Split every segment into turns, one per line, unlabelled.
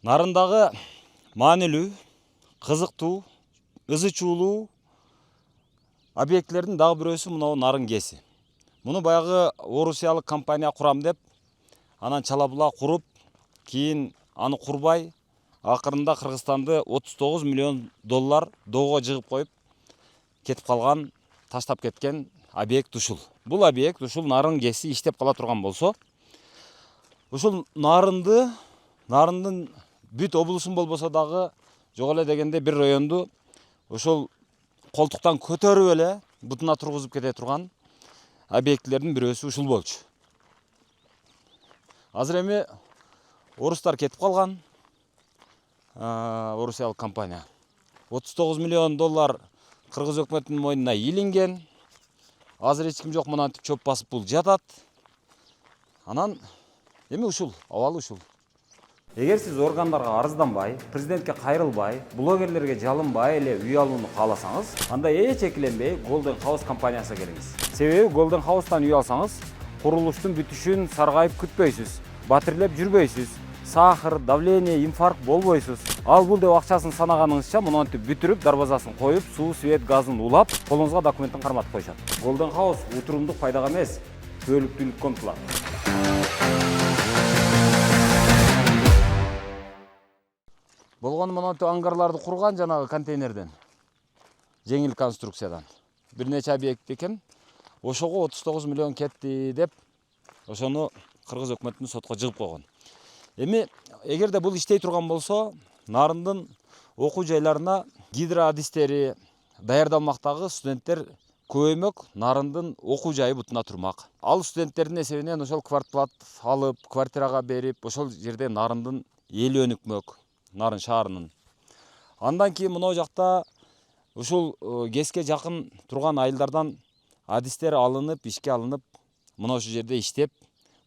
Нарындагы маанилүү, кызыктуу, ызы чуулуу объектилердин дагы бирөөсү мынау нарын кеси. Муну баягы орусиялык компания курам деп, анан чала була куруп, кийин аны курбай, акырында Кыргызстанды 39 миллион доллар доого жыгып коюп кетип калган, таштап кеткен объект ушул. Бул объект ушул нарын кеси иштеп кала турган болсо, ушул нарындын бүт облусун болбосо дагы жок эле дегенде бир районду ушул колтуктан көтөрүп эле бутуна тургузуп кете турган объектилердин бирөөсү ушул болчу. Азыр эми орустар кетип калган, орусиялык компания. 39 миллион доллар кыргыз өкмөтүнүн мойнуна илинген. Азыр эч ким жок, мынантип чөп басып бул жатат. Анан эми ушул, абалы ушул. Эгер сиз органдарга арызданбай, президентке кайрылбай, блогерлерге жалынбай эле үй алууну кааласаңыз, анда эч экиленбей Golden House компаниясына келиңиз. Себеби Golden House'тан үй алсаңыз, курулуштун бүтүшүн саргайып күтпөйсүз, батирлеп жүрбөйсүз, сахар, давление, инфаркт болбойсуз. Ал бул деп акчасын санаганыңызча мынантип бүтүрүп, дарбазасын коюп, суу, свет, газын улап, колуңузга документтин карматып коюшат. Golden House утурумдук пайдага эмес, түбөлүктүүлүккө умтулат. Болгону мынантип ангарларды курган жанагы контейнерден, жеңил конструкциядан. Бир нече объект экен. Ошого 39 миллион кетти деп, ошону кыргыз өкмөтүнүн сотко жыгып койгон. Эми эгерде бул иштей турган болсо, нарындын окуу жайларына гидроадистери даярдалмактагы студенттер көбөймөк, нарындын окуу жайы бутуна турмак. Ал студенттердин эсебинен ошол квартплат алып, квартирага берип, ошол жерде нарындын эли өнүкмөк, нарын шаарынын. Андан кийин мына жакта ушул кеске жакын турган айылдардан адистер алынып, ишке алынып, мына ушул жерде иштеп,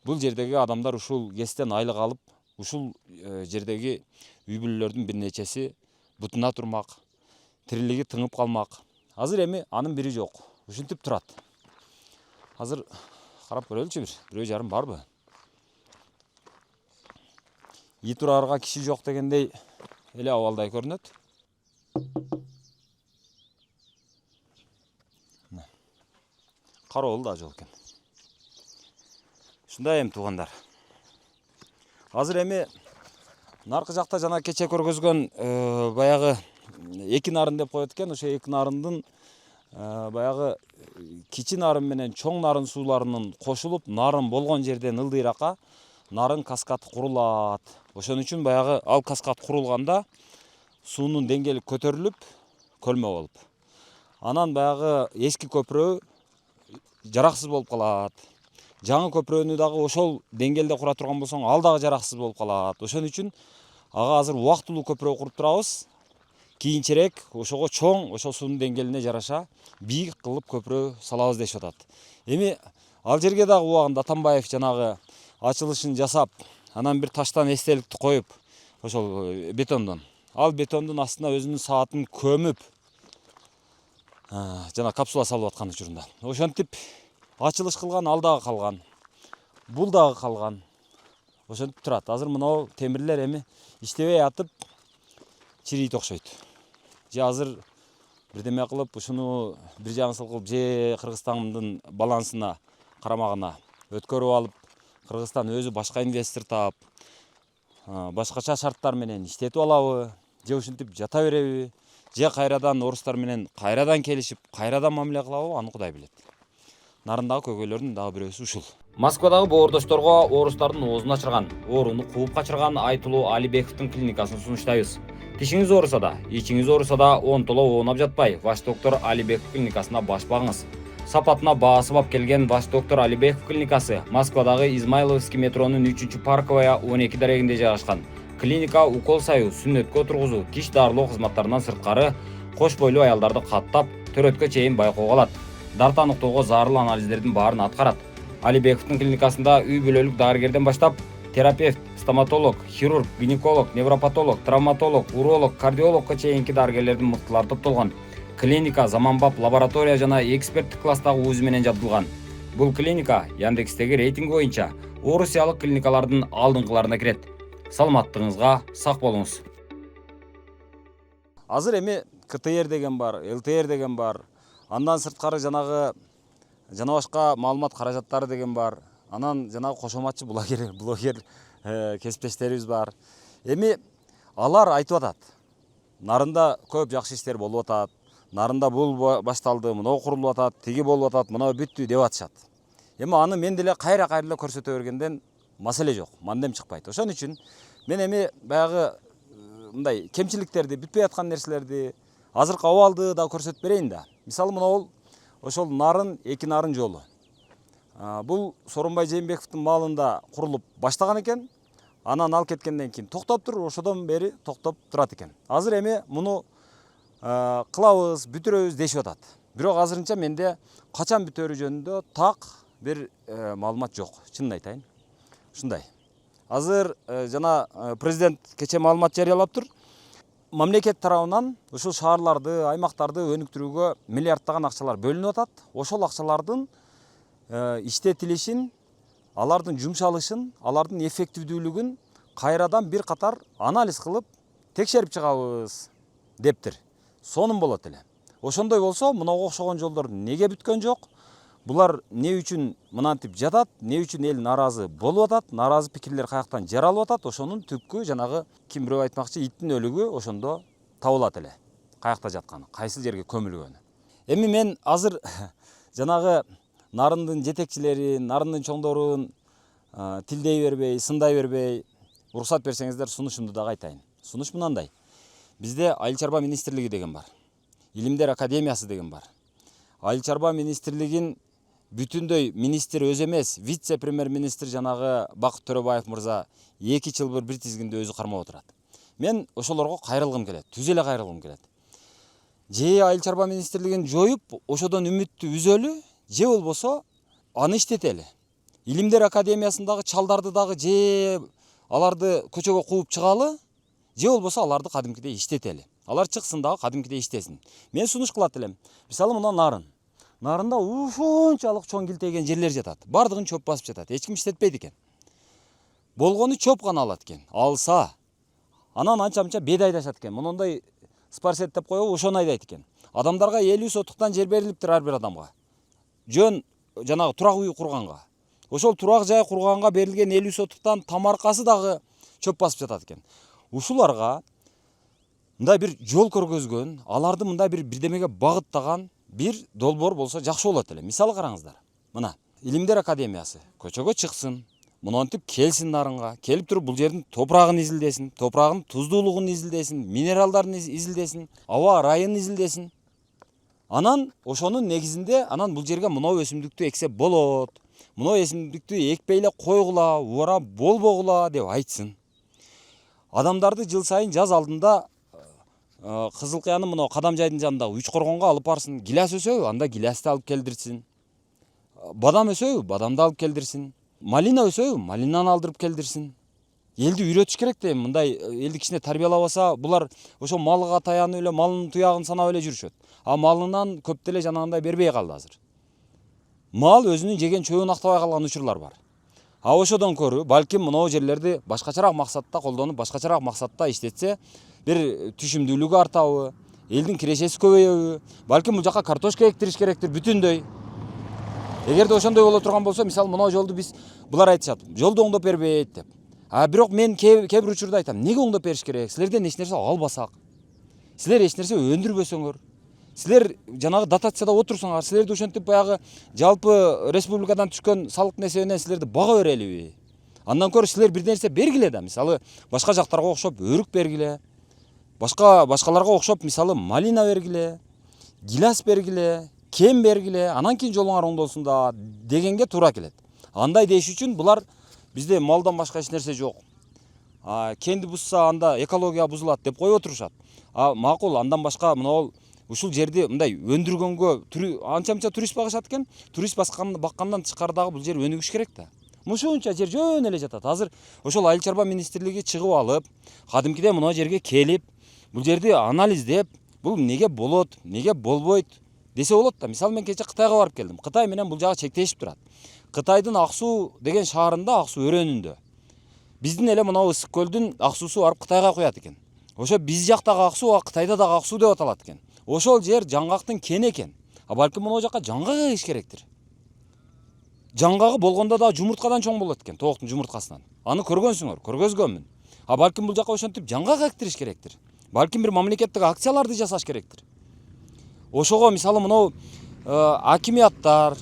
бул жердеги адамдар ушул кестен айлык алып, ушул жердеги үй бүлөлөрдүн бир нечеси бутуна турмак, тирилиги тыңып калмак. Азыр эми анын бири жок, ушинтип турат. Азыр карап көрөлүчү, бирөө жарым барбы? И турарга киши жок дегендей эле абалдай көрүнөт. Кароол да жол экен. Ушундай эми туугандар. Азыр эми наркы жакта жана кече көргөзгөн баягы эки нарын деп коет экен. Ошо эки нарындын баягы кичи нарын менен чоң нарын сууларынын кошулуп, нарын болгон жерден ылдыйракка нарын каскад курулат. Ошон үчүн баягы ал каскад курулганда суунун деңгээли көтөрүлүп, көлмө болуп. Анан баягы эски көпүрө жараксыз болуп калат. Жаңы көпүрөнү дагы ошол деңгээлде кура турган болсоң, ал дагы жараксыз болуп калат. Ошон үчүн ага азыр убактылуу көпүрө куруп турабыз. Кийинчерээк ошого чоң, ошол суунун деңгээлине жараша бийик кылып көпүрө салабыз дешип атат. Эми ал жерге дагы убагында Атамбаев жанагы ачылышын жасап, анан бир таштан эстеликти коюп, ошол бетондон. Ал бетондун астына өзүнүн саатын көмүп, жана капсула салып аткан учурунда. Ошентип ачылыш кылган, ал дагы калган. Бул дагы калган. Ошентип турат. Азыр мынау темирлер эми иштебей атып чирийт окшойт. Же азыр бирдеме кылып, ушуну бир жаңысыл кылып, же Кыргызстандын балансына, карамагына өткөрүп алып, Кыргызстан өзү башка инвестор таап, башкача шарттар менен иштетип алабы, же ушинтип жата береби, же кайрадан орустар менен кайрадан келишип, кайрадан мамиле кылабы, аны Кудай билет. Нарындагы көйгөйлөрдүн дагы бирөөсү ушул. Москвадагы боордошторго орустардын оозун ачырган, ооруну кууп качырган Айтылуу Алибековдун клиникасын сунуштайбыз. Тишиңиз ооруса да, ичиңиз ооруса да, онтоло оонап жатпай, Ваш доктор Алибеков клиникасына баш багыңыз. Сапатына баасы бап келген Ваш доктор Алибеков клиникасы Москвадагы Измайловский метронун 3-Парковая 12 дарегинде жайгашкан. Клиника укол саю, сүннөткө отургузуу, тиш дарылоо кызматтарынан сырткары кош бойлуу аялдарды каттап, төрөткө чейин байкоого алат. Дарт аныктоого зарыл анализдердин баарын аткарат. Алибековдун клиникасында үй бүлөлүк дарыгерден баштап терапевт, стоматолог, хирург, гинеколог, невропатолог, травматолог, уролог, кардиологко чейинки дарыгерлердин мыктылары топтолгон. Клиника заманбап лаборатория жана эксперттик класстагы УЗИ менен жабдылган. Бул клиника Яндекстеги рейтинг боюнча орусиялык клиникалардын алдыңкыларына кирет. саламаттыгыңызга сак болуңуз. Азыр эми КТР деген бар, ЛТР деген бар. Андан сырткары жана башка маалымат каражаттары деген бар. Анан кошоматчы блогер кесиптештерибиз бар. Эми алар айтып атат. Нарында көп жакшы иштер болуп атат. Нарында бул башталды, мынау курулуп атат, тиги болуп атат, мынау бүттү деп атышат. Эми аны мен деле кайра эле көрсөтө бергенден маселе жок, мандем чыкпайт. Ошон үчүн мен эми баягы мындай кемчиликтерди, бүтпөй аткан нерселерди, азыркы абалды да көрсөтүп берейин да. Мисалы мына ошол нарын, эки нарын жолу. Бул Сооронбай Жээнбековдун маалында курулуп баштаган экен. Анан ал кеткенден кийин токтоп туруп, ошодон бери токтоп турат экен. Азыр эми муну кылабыз, бүтүрөбүз дешип атат. Бирок азырынча менде качан бүтөрү жөнүндө так бир маалымат жок. Чынын айтайын. Ушундай. Азыр президент кече маалымат жарыялаптыр. Мамлекет тарабынан ушул шаарларды, аймактарды өнүктүрүүгө миллиарддаган акчалар бөлүнүп атат. Ошол акчалардын иштетилишин, алардын жумшалышын, алардын эффективдүүлүгүн кайрадан бир катар анализ кылып текшерип чыгабыз дептир. Сонун болот эле. Ошондой болсо, мынага окшогон жолдор неге бүткөн жок? Булар не үчүн мынантип жатат, не үчүн эл нааразы болуп атат, нааразы пикирлер каяктан жаралып атат, ошонун түпкү ким бирөө айтмакчы, иттин өлүгү ошондо табылат эле. Каякта жатканы, кайсы жерге көмүлгөнү. Эми мен азыр нарындын жетекчилерин, нарындын чоңдорун тилдей бербей, сындай бербей, уруксат берсеңиздер сунушумду дагы айтайын. Сунуш мынандай. Бизде Айыл чарба министрлиги деген бар. Илимдер академиясы деген бар. Айыл чарба министрлигин бүтүндөй министр өзү эмес, вице-премьер-министр Бакыт Төрөбаев мырза 2 жыл бир тизгинде өзү кармап отурат. Мен ошолорго кайрылгым келет, түз эле кайрылгым келет. Же Айыл чарба министрлигин жоюп, ошодон үмүттү үзөлү, же болбосо аны иштетели. Илимдер академиясындагы чалдарды дагы же аларды көчөгө кууп чыгалы, же болбосо аларды кадимкидей иштетели. Алар чыксын дагы кадимкидей иштесин. Мен сунуш кылат элем. Мисалы мына нарын. Нарында ушунчалык чоң килтейген жерлер жатат. Бардыгын чөп басып жатат. Эч ким иштетпейт экен. Болгону чөп гана алат экен. Алса, анан анча-мынча бед айдашат экен. Мындай спарсет деп коебу, ошону айдайт экен. Адамдарга 50 сотуктан жер берилиптир ар бир адамга. Жөн турак үй курганга. Ошол турак жай курганга берилген 50 сотуктан тамаркасы дагы чөп басып жатат экен. Ушуларга мындай бир жол көргөзгөн, аларды мындай бирдемеге багыттаган бир долбоор болсо жакшы болот эле. Мисалы караңыздар. Мына Илимдер академиясы көчөгө чыксын, монтип келсин нарынга, келип туруп бул жердин топурагын изилдесин, топурагынын туздуулугун изилдесин, минералдарын изилдесин, аба ырайын изилдесин. Анан ошонун негизинде бул жерге мынау өсүмдүктү эксе болот. Мынау өсүмдүктү экпей эле койгула, убара болбогула деп айтсын. Адамдарды жыл сайын жаз алдында Кызыл Кыянын мына Кадам жайдын жанындагы 3 коргонго алып барсын. Гиляс өсөбү, анда гилясты алып келдирсин. Бадам өсөбү, бадамды алып келдирсин. Малина өсөбү, малинаны алдырып келдирсин. Элди үйрөтүш керек да, мындай элди кичине тарбиялабаса, булар ошо малга таянып эле, малынын туягын санап эле жүрүшөт. А малынан көп деле жанагындай бербей калды азыр. Мал өзүнүн жеген чөбүн актабай калган учурлар бар. А ошодон көрү, балким мынау жерлерди башкачараак максатта колдонуп, башкачараак максатта иштетсе, бир түшүмдүүлүгү артабы, элдин кирешеси көбөйөбү, балким бул жака картошка эктириш керектир бүтүндөй. Эгерде ошондой боло турган болсо, мисалы мынау жолду булар айтышат, жолду оңдоп бербейт деп. Бирок мен кээ бир учурда айтам, неге оңдоп бериш керек? Силерден эч нерсе албасак. Силер эч нерсе өндүрбөсөңөр. Силер дотацияда отурсаңар, силерди ошентип баягы жалпы республикадан түшкөн салык несебинен силерди бага берелиби? Андан көрө силер бир нерсе бергиле да, мисалы башка жактарга окшоп өрүк бергиле. Башкаларга окшоп мисалы малина бергиле, гиляс бергиле, кем бергиле, анан кийин жолуңар оңдолсун да дегенге туура келет. Андай деш үчүн булар бизде малдан башка эч нерсе жок. Кенди бузса анда экология бузулат деп коюп отурушат. Макул, андан башка мына ушул жерди мындай өндүргөнгө анча-мынча турист багышат экен. Турист баккандан тышкары дагы бул жер өнүгүш керек да. Мушунча жер жөн эле жатат. Азыр ошол Айыл чарба министрлиги чыгып алып, кадимкидей мына жерге келип, бул жерди анализдеп, бул неге болот, неге болбойт десе болот да. Мисалы мен кече Кытайга барып келдим. Кытай менен бул жагы чектешип турат. Кытайдын Аксу деген шаарында, Аксу өрөөнүндө Биздин эле мынау Ысык көлдүн ак суусу барып Кытайга куят экен. Ошо биз жактагы ак суу Кытайда дагы ак суу деп аталат экен. Ошол жер жаңгактын кени экен. Балким мына жака жаңгак эгиш керектир. Жаңгагы болгондо дагы жумурткадан чоң болот экен, тооктун жумурткасынан. Аны көргөнсүңөр, көргөзгөнмүн. Балким бул жака ошентип жаңгак эктириш керектир. Балким бир мамлекеттик акцияларды жасаш керектир. Ошого мисалы мынау акимияттар,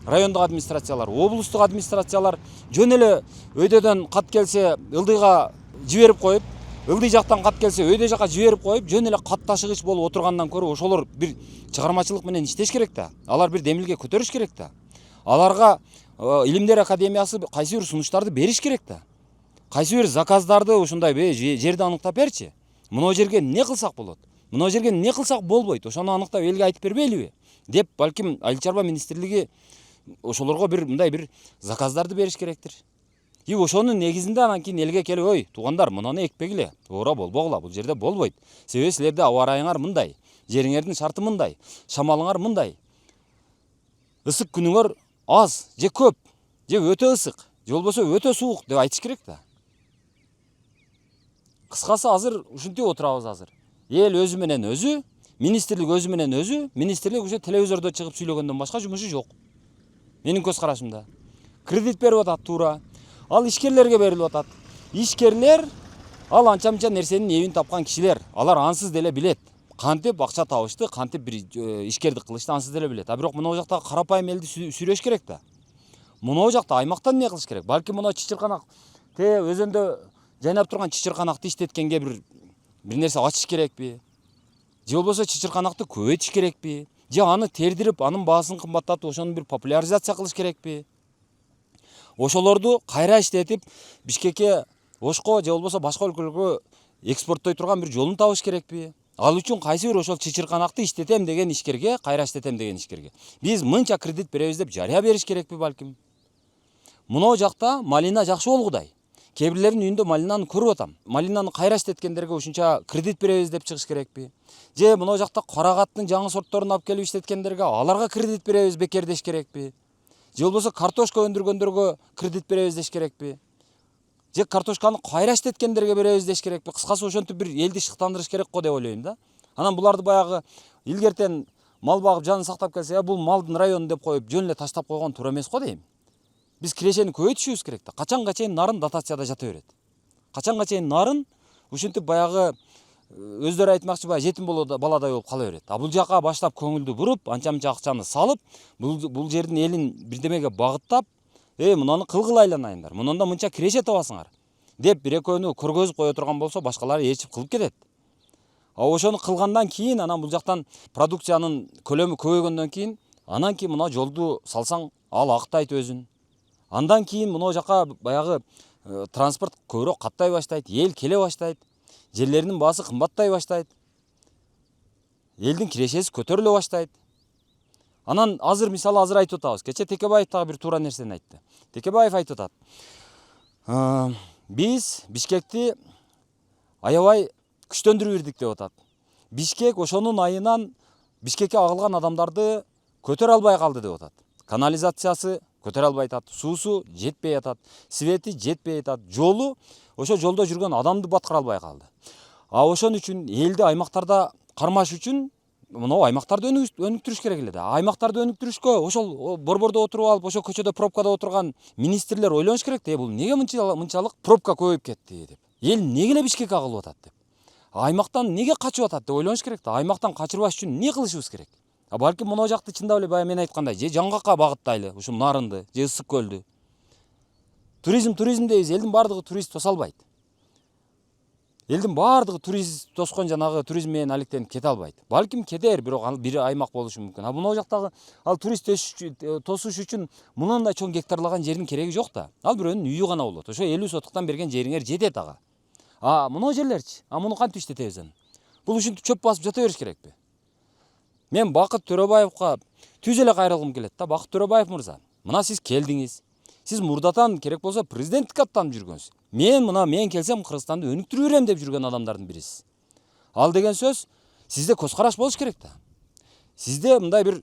райондук администрациялар, облустук администрациялар жөн эле өйдөдөн кат келсе ылдыйга жиберип коюп, ылдый жактан кат келсе өйдө жака жиберип коюп, жөн эле кат ташыгыч болуп отургандан көрө ошолор бир чыгармачылык менен иштеш керек да. Алар бир демилге көтөрүш керек да. Аларга Илимдер академиясы кайсы бир сунуштарды бериш керек да. Кайсы бир заказдарды ушундай жерди аныктап берчи. Мына жерге эмне кылсак болот? Мына жерге эмне кылсак болбойт? Ошону аныктап элге айтып бербейлиби? Деп балким Айыл чарба министрлиги ошолорго мындай бир заказдарды бериш керектир. И ошонун негизинде анан кийин элге келип, ой, туугандар, мынаны экпегиле, туура болбогула, бул жерде болбойт. Себеби силерде аба ырайыңар мындай, жериңердин шарты мындай, шамалыңар мындай. Ысык күнүңөр аз, же көп, же өтө ысык, же болбосо өтө суук деп айтыш керек да. Кыскасы азыр ушинтип отурабыз азыр. Эл өзү менен өзү, министрлик өзү менен өзү, министрлик уже телевизордо чыгып сүйлөгөндөн башка жумушу жок. Менин көз карашымда. Кредит берип атат туура. Ал ишкерлерге берилип атат. Ишкерлер ал анча-мынча нерсенин эбин тапкан кишилер. Алар ансыз деле билет. Кантип акча табышты, кантип бир ишкердик кылышты ансыз деле билет. Бирок мына жактагы карапайым элди сүйлөш керек да. Мына жакта аймактан эмне кылыш керек? Балким мына чычырканак өзөндө жайнап турган чычырканакты иштеткенге бир нерсе ачыш керекпи? Же болбосо чычырканакты көбөйтүш керекпи? Же аны тердирип, анын баасын кымбаттатып, ошону бир популяризация кылыш керекпи? Ошолорду кайра иштетип, Бишкекке, Ошко же болбосо башка өлкөлөргө экспорттой турган бир жолун табыш керекпи? Ал үчүн кайсы бир ошол чычырканакты иштетем деген ишкерге, кайра иштетем деген ишкерге биз мынча кредит беребиз деп жарыя бериш керекпи балким? Мына жакта малина жакшы болгудай. Кээ бирлердин үйүндө малинаны көрүп атам. Малинаны кайра иштеткендерге ушунча кредит беребиз деп чыгыш керекпи? Же мына жакта карагаттын жаңы сортторун алып келип иштеткендерге аларга кредит беребиз бекер деш керекпи? Же болбосо картошка өндүргөндөргө кредит беребиз деш керекпи? Же картошканы кайра иштеткендерге беребиз деш керекпи? Кыскасы ошентип бир элди шыктандырыш керек го деп ойлойм да. Анан буларды баягы илгертен мал багып жанын сактап келсе, бул малдын району деп коюп жөн эле таштап койгон туура эмес го дейм. Биз кирешени көбөйтүшүбүз керек да. Качанга чейин нарын дотацияда жата берет? Качанга чейин нарын ушинтип баягы өздөрү айтмакчы баягы жетим баладай болуп кала берет? Бул жака баштап көңүлдү буруп, анча-мынча акчаны салып, бул жердин элин бирдемеге багыттап, мынаны кылгыла айланайындар, мындан мынча киреше табасыңар деп бир экөөнү көргөзүп кое турган болсо, башкалары ээрчип кылып кетет. Ошону кылгандан кийин анан бул жактан продукциянын көлөмү көбөйгөндөн кийин, анан кийин мына жолду салсаң, ал актайт өзүн. Андан кийин мына жака баягы транспорт көбүрөөк каттай баштайт, эл келе баштайт, жерлеринин баасы кымбаттай баштайт, элдин кирешеси көтөрүлө баштайт. Анан азыр айтып атабыз. Кече Текебаев дагы бир туура нерсени айтты. Текебаев айтып атат. Биз Бишкекти аябай күчтөндүрүп ирдик деп атат. Бишкек ошонун айынан Бишкекке агылган адамдарды көтөрө албай калды деп атат. Канализациясы көтөрө албай атат, суусу жетпей атат, свети жетпей атат, жолу ошо жолдо жүргөн адамды баткыра албай калды. Ошон үчүн элди аймактарда кармаш үчүн мына аймактарды өнүктүрүш керек эле да. Аймактарды өнүктүрүшкө ошол борбордо отуруп алып, ошо көчөдө пробкада отурган министрлер ойлонуш керек да. Бул эмнеге мынчалык пробка көбөйүп кетти деп. Эл эмнеге эле Бишкекке агылып атат деп. Аймактан эмнеге качып атат деп ойлонуш керек да. Аймактан качырбаш үчүн эмне кылышыбыз керек? Балким мына жакты чындап эле баягы мен айткандай, же жаңгакка багыттайлы, ушул нарынды, же Ысык көлдү. Туризм дейбиз, элдин баардыгы турист тоса албайт. Элдин баардыгы турист тоскон жанагы туризм менен алектенип кете албайт. Балким кетер, бирок ал бир аймак болушу мүмкүн. Мына жактагы ал турист тосуш үчүн мындай чоң гектарлаган жердин кереги жок да. Ал бирөөнүн үйү гана болот. Ошо 50 сотуктан берген жериңер жетет ага. Мына жерлерчи? Муну кантип иштетебиз аны? Бул ушинтип чөп басып жата бериш керекпи? Мен Бакыт Төрөбаевга түз эле кайрылгым келет да. Бакыт Төрөбаев мырза, мына сиз келдиңиз. Сиз мурдатан керек болсо президенттикке аттанып жүргөнсүз. Мен келсем Кыргызстанды өнүктүрүп берем деп жүргөн адамдардын бирисиз. Ал деген сөз сизде көз караш болуш керек да. Сизде мындай бир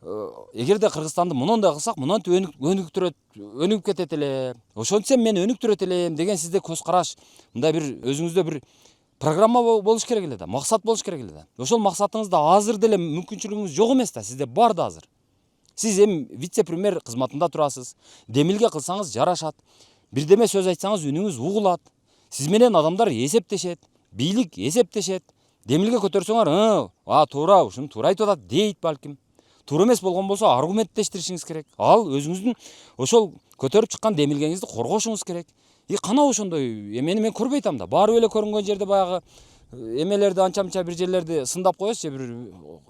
эгерде Кыргызстанды мондай кылсак монантип өнүгүп кетет эле. Ошентсем мен өнүктүрөт элем деген сизде көз караш, мындай бир өзүңүздө бир программа болуш керек эле да, максат болуш керек эле да. Ошол максатыңызда азыр деле мүмкүнчүлүгүңүз жок эмес да, сизде бар да азыр. Сиз эми вице-премьер кызматында турасыз. Демилге кылсаңыз жарашат. Бирдеме сөз айтсаңыз үнүңүз угулат. Сиз менен адамдар эсептешет, бийлик эсептешет. Демилге көтөрсөңөр, туура, ушуну туура айтып атат дейт балким. Туура эмес болгон болсо аргументтештиришиңиз керек. Ал өзүңүздүн ошол көтөрүп чыккан демилгеңизди коргошуңуз керек. Кана ошондой эмени мен көрбөй атам да. Барып эле көрүнгөн жерде баягы эмелерди анча-мынча бир жерлерди сындап коесуз же бир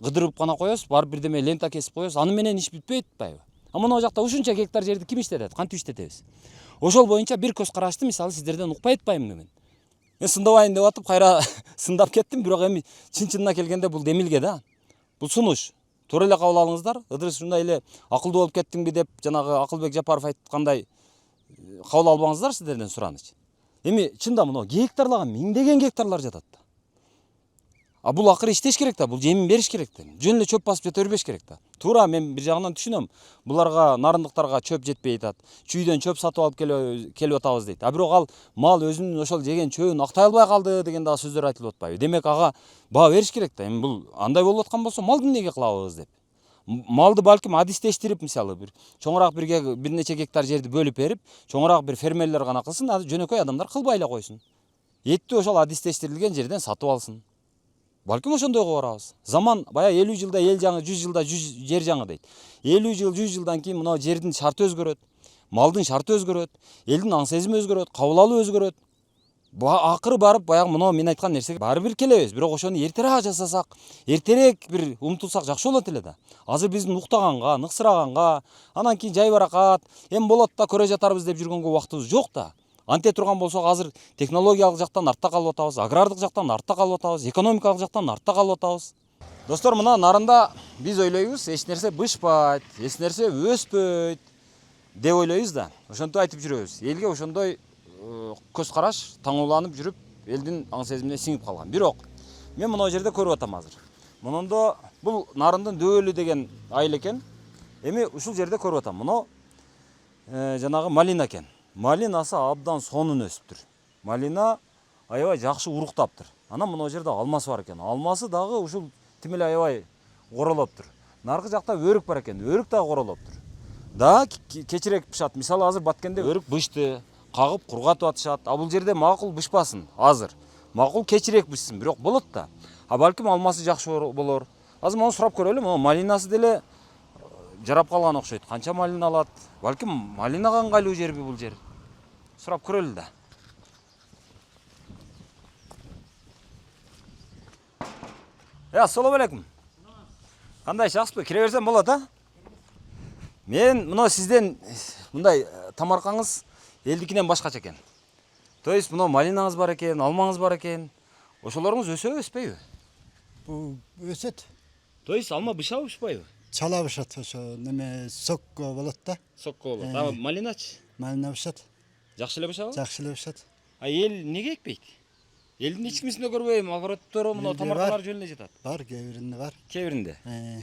кыдырып гана коесуз, барып бирдеме лента кесип коесуз. Аны менен иш бүтпөйт атпайбы? Могу жакта ушунча гектар жерди ким иштетет, кантип иштетебиз? Ошол боюнча бир көз карашты мисалы сиздерден укпай атпаймынбы мен? Мен сындабайын деп атып кайра сындап кеттим, бирок эми чын-чынына келгенде бул демилге да. Бул сунуш. Туура эле кабыл алыңыздар. Ыдырыс ушундай эле акылдуу болуп кеттиңби деп жанагы Акылбек Жапаров айткандай кабыл албаңыздар сиздерден сураныч. Эми чында мына гектарлаган миңдеген гектарлар жатат да. Бул акыры иштеш керек да, бул жемин бериш керек да. Жөн эле чөп басып жата бербеш керек да. Туура мен бир жагынан түшүнөм. Буларга нарындыктарга чөп жетпей атат. Чүйдөн чөп сатып алып келип атабыз дейт. Бирок ал мал өзүнүн ошол жеген чөбүн актай албай калды деген дагы сөздөр айтылып атпайбы? Демек ага баа бериш керек да. Эми бул андай болуп аткан болсо малды эмнеге кылабыз деп. Малды балким адистештирип мисалы бир чоңураак бир нече гектар жерди бөлүп берип, чоңураак бир фермерлер гана кылсын, жөнөкөй адамдар кылбай эле койсун. Этти ошол адистештирилген жерден сатып алсын. Балким ошондойго барабыз. Заман баягы 50 жылда эл жаңы, 100 жылда жер жаңы дейт. 50 жыл, 100 жылдан кийин мына жердин шарты өзгөрөт, малдын шарты өзгөрөт, элдин аң сезими өзгөрөт, кабыл алуу өзгөрөт. Акыры барып баягы мына мен айткан нерсеге баары бир келебиз. Бирок ошону эртерээк жасасак, эртерээк бир умтулсак жакшы болот эле да. Азыр биздин уктаганга, ныксыраганга, анан кийин жай баракат, эми болот да көрө жатарбыз деп жүргөнгө убактыбыз жок да. Анте турган болсок азыр технологиялык жактан артта калып атабыз, агрардык жактан артта калып атабыз, экономикалык жактан артта калып атабыз. Достор, мына нарында биз ойлойбуз, эч нерсе бышпайт, эч нерсе өспөйт деп ойлойбуз да. Ошентип айтып жүрөбүз. Элге ошондой көз караш таңууланып жүрүп, элдин аң сезимине сиңип калган. Бирок мен мына жерде көрүп атам азыр. Мунунда бул нарындын дөөлү деген айыл экен. Эми ушул жерде көрүп атам. Мына жанагы малина экен. Малинасы абдан сонун өсүптүр. Малина аябай жакшы уруктаптыр. Анан мына жерде алмасы бар экен. Алмасы дагы ушул тим эле аябай королоптур. Наркы жакта өрүк бар экен. Өрүк дагы королоптур. Да кечирээк бышат. Мисалы азыр баткенде өрүк бышты, кагып кургатып атышат. Бул жерде макул бышпасын азыр. Макул кечирээк бышсын, бирок болот да. Балким алмасы жакшы болор. Азыр муну сурап көрөлү. Мына малинасы деле жарап калган окшойт. Канча малина алат? Балким малинага ыңгайлуу жерби бул жер? Сурап көрөлү да. Ассалому алейкум. Кандай, жакшысызбы? Кире берсем болот, а? Мен мына сизден мындай тамаркаңыз элдикинен башкача экен. То есть мына малинаңыз бар экен, алмаңыз бар экен. Ошолоруңуз өсөбү, өспөйбү?
Бул өсөт.
То есть алма бышабы, бышпайбы?
Чала бышат, ошо неме сокко болот да.
Сокко болот. Малиначы?
Малина бышат.
Жакшы эле бышабы?
Жакшы эле бышат.
Эл эмнеге экпейт? Элдин эчкимисинде көрбөйм, огороддору мына тамаркалар жөн эле жатат.
Бар, кээ биринде бар.
Кээ биринде.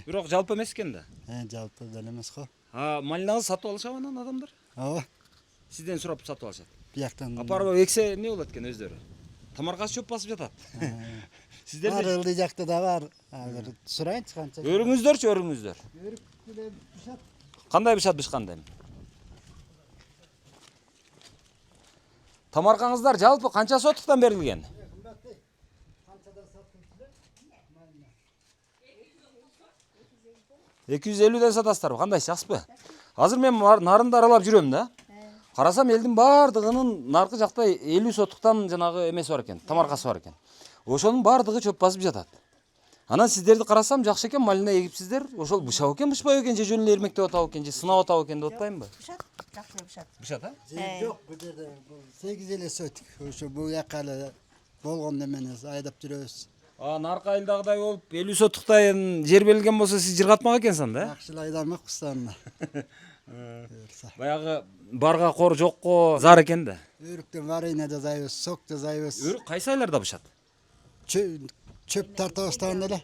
Бирок жалпы эмес экен да.
Жалпы деле эмес го.
Малинаңызды сатып алышабы анан адамдар?
Ооба.
Сизден сурап сатып алышат.
Бияктан.
Апарып эксе эмне болот экен өздөрү? Тамаркасы чөп басып жатат. Сиздер
бар ылдый жакта да бар. Азыр сурайынчы канча.
Өрүңүздөрчү, өрүңүздөр.
Өрүк деле бышат.
Кандай бышат бышканда эми? Тамаркаңыздар жалпы канча сотуктан берилген? 250ден сатасыздарбы? Кандай, жакшысызбы? Азыр мен нарынды аралап жүрөм да. Карасам элдин бардыгынын наркы жакта 50 сотуктан жанагы эмеси бар экен, тамаркасы бар экен. Ошонун бардыгы чөп басып жатат. Анан сиздерди карасам жакшы экен, малина эгипсиздер. Ошол бышап экен, бышпайбы экен, же жөн эле эрмектеп атабы экен, же сынап атабы экен деп атпаймынбы?
Бышат, жакшы бышат.
Бышат, а?
Жок, бул жерде 8 эле сотик. Ошо бул жака эле болгон неменес айдап жүрөбүз.
Наркы айылдагыдай болуп 50 сотуктай жер берилген болсо сиз жыргатмак экенсиң да?
Жакшы эле айдамакпыз аны.
Баягы барга кор жокко зар экен да.
Өрүктөн варыйна жасайбыз, сок жасайбыз.
Өрүк кайсы айларда бышат?
Чөп тарта баштаганда эле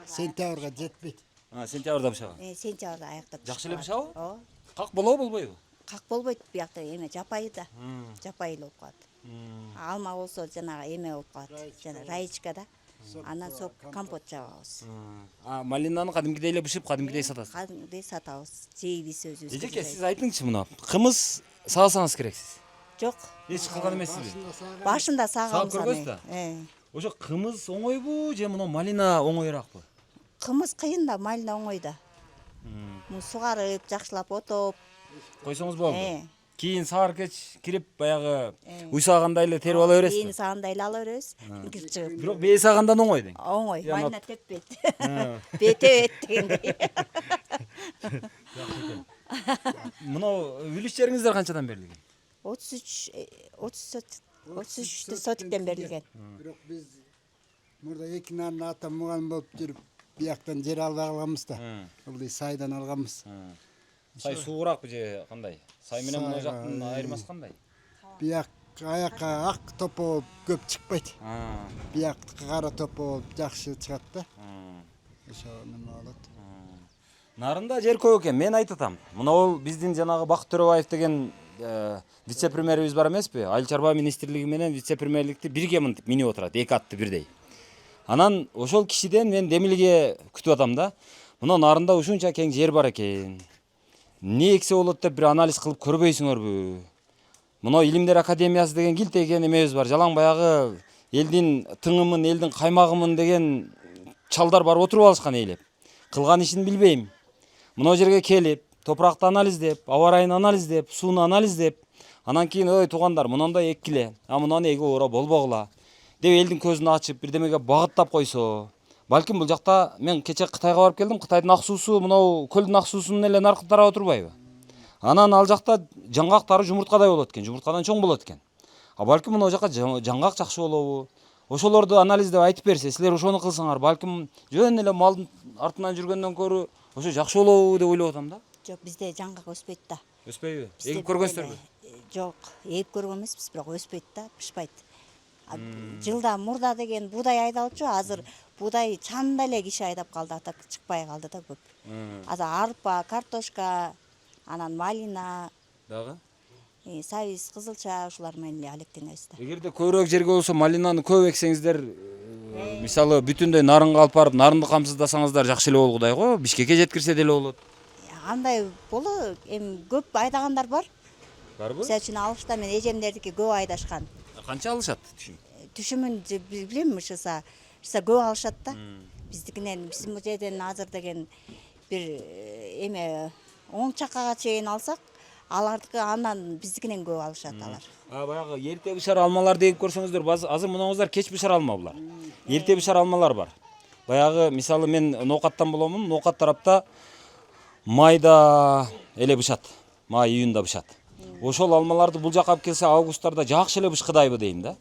сентябрга жетпейт.
Сентябрда бышаган.
Сентябрда аяктап.
Жакшы эле бышабы?
Ооба.
Как болобу болбойбу?
Как болбойт биякта эме жапайы да. Жапайы болуп калат. Алма болсо жанагы эме болуп калат. Жана раечка да. Анан сок компот жабабыз.
Малинаны кадимкидей эле бышып, кадимкидей сатасыз.
Кадимгидей сатабыз. Жейбиз өзүбүз.
Эжеке, сиз айтыңызчы мына. Кымыз саасаңыз керексиз.
Жок.
Эч кылган эмессизби?
Башында сагабыз
Саап көрбөйсүз да? Ошо кымыз оңойбу же мына малина оңоюраакпы?
Кымыз кыйын да, малина оңой да. Муну сугарып, жакшылап отоп.
Койсоңуз болду. Кийин саар кеч кирип баягы уйсагандай эле терип ала бересиз.
Кийин сагандай эле ала беребиз. Кирип чыгып.
Бирок бээ сагандан оңой дең.
Оңой, малина теппейт. Бетебет дегендей.
Мына үлүш жериңиздер канчадан берилген?
33 сотиктен берилген.
Бирок биз мурда 2 нарын ата мугалим болуп жүрүп бияктан жер албай калганбыз да. Бул сайдан алганбыз.
Сай суураакпы же кандай? Сай менен мына жактын айырмасы кандай?
Бияк аякка ак топо көп чыкпайт. Бияктыкы кара топо болуп жакшы чыгат да. Ошо неме болот.
Нарында жер көп экен. Мен айтып атам. Мына бул биздин жанагы Бакыт Төрөбаев деген вице-премьерибиз бар эмеспи? Айыл чарба министрлиги менен вице-премьерликти бирге мынтип минип отурат, эки атты бирдей. Анан ошол кишиден мен демилге күтүп атам да. Мына нарында ушунча кең жер бар экен. Не эксе болот деп бир анализ кылып көрбөйсүңөрбү? Мына Илимдер академиясы деген килтейген эмебиз бар. Жалаң баягы элдин тыңымын, элдин каймагымын деген чалдар барып отуруп алышкан эйлеп. Кылган ишин билбейм. Мына жерге келип, топуракты анализдеп, аба ырайын анализдеп, сууну анализдеп, анан кийин ой туугандар, мынандай эккиле, мынаны эге ора болбогула деп элдин көзүн ачып, бирдемеге багыттап койсо, балким бул жакта мен кече Кытайга барып келдим, Кытайдын ак суусу мынау көлдүн ак суусунун эле наркы тарап отурбайбы? Анан ал жакта жаңгактары жумурткадай болот экен, жумурткадан чоң болот экен. Балким мына жака жаңгак жакшы болобу? Ошолорду анализдеп айтып берсе, силер ошону кылсаңар, балким жөн эле малдын артынан жүргөндөн көрү ошо жакшы болобу деп ойлоп атам да.
Жок, бизде жаңгак өспөйт да.
Өспөйбү? Эгип көргөнсүзбү?
Жок, эгип көргөн эмеспиз, бирок өспөйт да, бышпайт. Жылда мурда деген буудай айдалчу, азыр буудай чанда эле киши айдап калды, атак чыкпай калды да көп. Азыр арпа, картошка, анан малина,
Дагы?
сабиз, кызылча ушулар менен эле алектенебиз да.
Эгерде көбүрөөк жерге болсо малинаны көп эксеңиздер, мисалы бүтүндөй нарынга алып барып, нарынды камсыздасаңыздар жакшы эле болгудай го, Бишкекке жеткирсе деле болот.
Андай боло, эми көп айдагандар бар.
Барбы?
Мисалы үчүн алышта мен эжемдердики көп айдашкан.
Канча алышат түшүм?
Түшүмүн билбейм, ушуса көп алышат да. Биздикинен, биздин бул жерден азыр деген бир эме 10 чакага чейин алсак, алардыкы андан биздикинен көп алышат алар.
Баягы эрте бышар алмаларды эгип көрсөңүздөр, азыр мынаңыздар кеч бышар алма булар. Эрте бышар алмалар бар. Баягы мисалы мен Ноокаттан боломун, Ноокат тарапта майда эле бышат. Май июнда бышат. Ошол алмаларды бул жака алып келсе августтарда жакшы эле бышкыдайбы дейм да.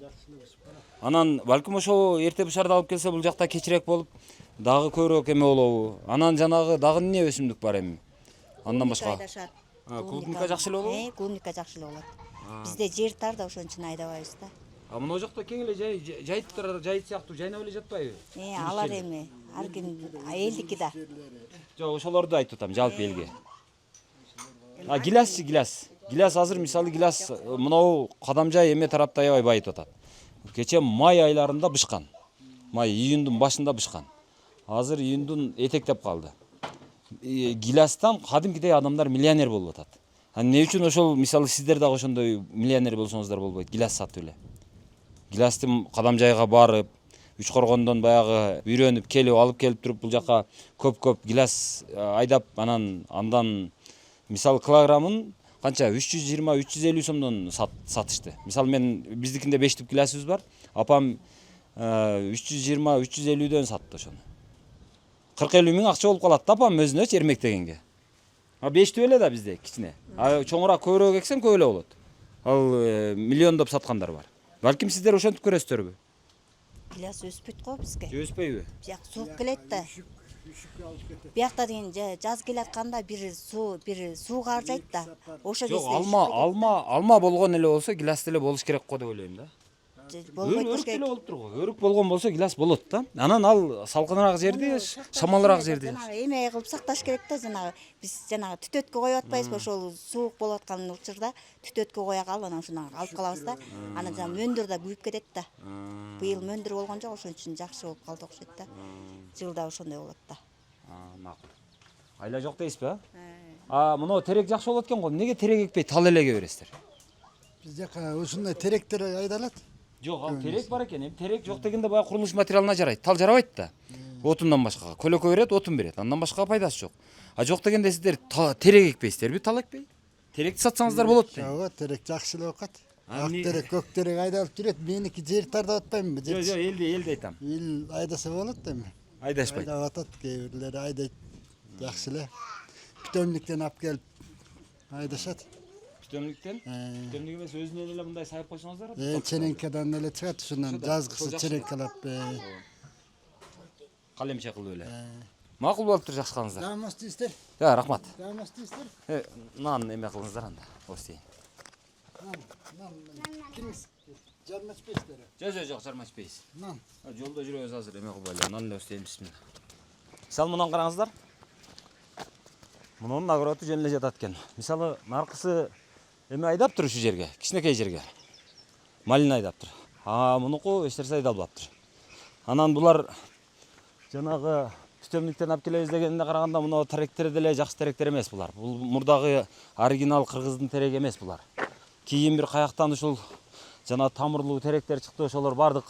Анан балким ошо эрте бышарды алып келсе бул жакта кечирээк болуп, дагы көбүрөөк эме болобу. Анан жанагы дагы эмне өсүмдүк бар эми? Андан башка. Клубника жакшы эле болобу?
Клубника жакшы эле болот. Бизде жер тар да, ошон үчүн айдабайбыз да.
Мына жакта кең эле жайыттар, жайыт сыяктуу жайнап эле жатпайбы?
Алар эми ар ким элдики да.
Жок, ошолорду айтып атам, жалпы элге. Гилясчы, гиляс. Гиляс азыр мисалы гиляс мынау Кадамжай эме тарапта аябай байытып атат. Кече май айларында бышкан. Май июндун башында бышкан. Азыр июндун этектеп калды. Гилястан кадимкидей адамдар миллионер болуп атат. Эмне үчүн ошол мисалы сиздер дагы ошондой миллионер болсоңуздар болбойт, гиляс сатып эле. Гилясты Кадамжайга барып, Үч Коргондон баягы үйрөнүп келип алып келип туруп бул жака көп гиляс айдап, андан мисалы килограммын канча 320-350 сомдон сатышты. Мисалы мен биздикинде 5 түп гилясыбыз бар. Апам 320-350дөн сатты ошону. 40-50 миң акча болуп калат да апам өзүнөчү эрмектегенге. 5 түп эле да бизде кичине. Чоңураак көбүрөөк эксең көп эле болот. Ал миллиондоп саткандар бар. Балким сиздер ошентип көрөсүздөрбү?
Гиляс өспөйт го бизге.
Өспөйбү?
Бияк суук келет да. Биякта деген жаз келатканда бир суу каржайт да. Ошо кезде
алма болгон эле болсо гиляс деле болуш керек го деп ойлойм да.
болбойт
өрүк
болуш
деле
керек.
болуп турго. Өрүк болгон болсо гилас болот да. Анан ал салкыныраак жерде, шамалыраак жерде.
Жанагы эме кылып сакташ керек да, жанагы биз жанагы түтөткө коюп атпайбызбы, ошол суук болуп аткан учурда түтөткө коя калып анан ушуну алып калабыз да. Анан жана мөндүр да күйүп кетет да. Быйыл мөндүр болгон жок, ошон үчүн жакшы болуп калды окшойт да. Жылда ошондой болот да.
Макул. Айла жок дейсизби, мына терек жакшы болот экен го. Эмнеге терек экпей тал эле эке бересиздер?
Биз жака ушундай теректер айдалат.
Жок, ал терек бар экен. Эми терек жок дегенде баягы курулуш материалына жарайт. Тал жарабайт да. Отундан башкага. Көлөкө берет, отун берет. Андан башка пайдасы жок. Жок дегенде сиздер терек экпейсиздерби, тал экпей? Теректи сатсаңыздар болот да.
Ооба, терек жакшы эле окат. Ак
эмне-
терек, көк терек айдалып жүрөт. Меники жер тардап атпаймынбы?
Жок, элди айтам.
Эл айдаса болот да эми.
Айдашпайт.
Айдап атат, кээ бирлери айдайт. Жакшы эле. Бүтөмдүктөн алып келип айдашат.
Бүтөмдүктөн? Бүтөмдүк эмес, өзүнөн эле мындай сайып койсоңуздар.
Черенкадан эле чыгат, ушунан жазгысы черенкалап.
Калемче кылып эле. Макул болуптур, жакшы кылыңыздар.
Дамас дейсиздер?
Рахмат.
Дамас дейсиздер?
Нан эме кылыңыздар анда. Ости.
Нан. Кимиз? Жармачпайсыздар.
Жок, жармачпайсыз.
Нан.
Жолдо жүрөбүз азыр эме кылбай эле. Нан эле остейбиз. Бисмилла. Мисалы мынаны караңыздар. Мунун огороду жөн эле жатат экен. Мисалы наркысы эме айдаптыр ушу жерге, кичинекей жерге. Малина айдаптыр. Мунуку эч нерсе айдалбаптыр. Анан булар жанагы түтөмдүктөн алып келебиз дегенде караганда мына теректер деле жакшы теректер эмес булар. Бул мурдагы оригинал кыргыздын тереги эмес булар. Кийин бир каяктан ушул жана тамырлуу теректер чыкты, ошолор бардык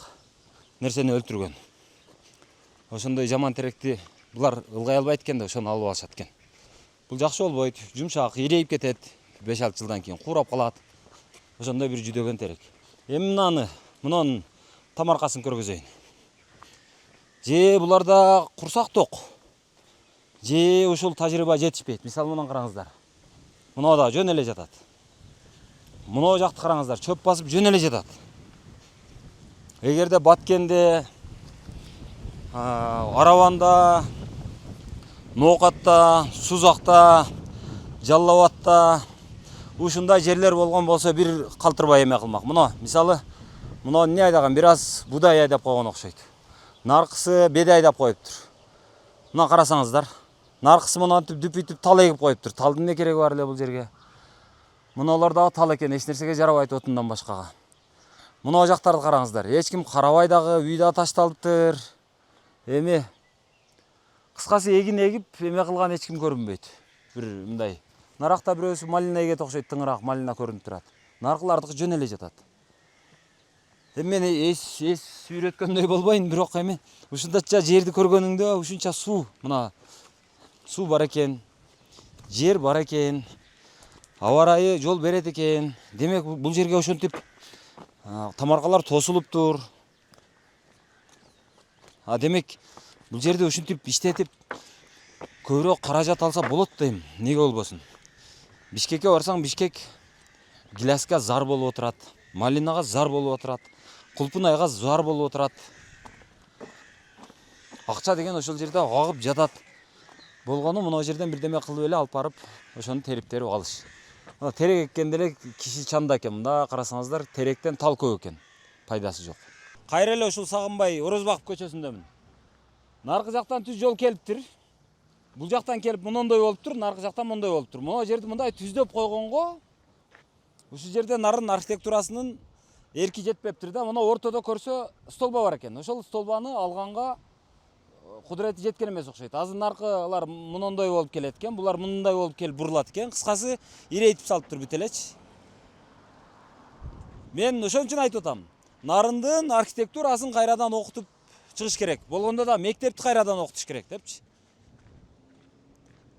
нерсени өлтүргөн. Ошондой жаман теректи булар ылгай албайт экен да, ошону алып алышат экен. Бул жакшы болбойт, жумшак, ирейип кетет. 5-6 жылдан кийин куурап калат. Ошондой бир жүдөгөн терек. Эми мунун тамаркасын көргөзөйүн. Же буларда курсак ток. Же ушул тажрыйба жетишпейт. Мисалы мунун караңыздар. Мына да жөн эле жатат. Мына жакты караңыздар, чөп басып жөн эле жатат. Эгерде Баткенде, Арабанда, Ноокатта, Сузакта, Жалал Абадта ушундай жерлер болгон болсо бир калтырбай эме кылмак. Мына мисалы мына эмне айдаган, бир аз будай айдап койгон окшойт. Наркысы беде айдап коюптур. Мына карасаңыздар. Наркысы мынантип дүпүйтүп тал эгип коюптур. Талдын эмне кереги бар эле бул жерге? Мыналар дагы тал экен, эч нерсеге жарабайт отундан башкага. Мына жактарды караңыздар. Эч ким карабай дагы, үй да ташталыптыр. Эми кыскасы эгин эгип эме кылган эч ким көрүнбөйт. Бир мындай. Наракта бирөөсү малина эгет окшойт, тыңыраак малина көрүнүп турат. Наркылардыкы жөн эле жатат. Эми мен эс үйрөткөндөй болбойн, бирок эми ушундача жерди көргөнүңдө ушунча суу, мына суу бар экен, жер бар экен, аба ырайы жол берет экен. Демек бул жерге ошентип тамаркалар тосулуптур. Демек бул жерде ушинтип иштетип көбүрөөк каражат алса болот дейм. Неге болбосун? Бишкекке барсаң, Бишкек гиляска зар болуп отурат, малинага зар болуп отурат, кулпунайга зар болуп отурат. Акча деген ошол жерде агып жатат. Болгону мына жерден бирдеме кылып эле алып барып, ошону терип алыш. Мына терек эккенде эле киши чанда экен. Мында карасаңыздар, теректен тал көп экен. Пайдасы жок. Кайра эле ушул Сагынбай Орозбаков көчөсүндөмүн. Наркы жактан түз жол келиптир. Бул жактан келип мондой болуптур, наркы жактан мондой болуптур. Мына жерди мындай түздөп койгонго ушул жерде нарын архитектурасынын эрки жетпептир да. Мына ортодо көрсө столба бар экен. Ошол столбаны алганга кудурети жеткен эмес окшойт. Азыр наркылар мондой болуп келет экен, булар мындай болуп келип бурулат экен. Кыскасы ирейитип салыптыр бүт элечи. Мен ошон үчүн айтып атам. Нарындын архитектурасын кайрадан окутуп чыгыш керек. Болгондо да мектепти кайрадан окутуш керек депчи.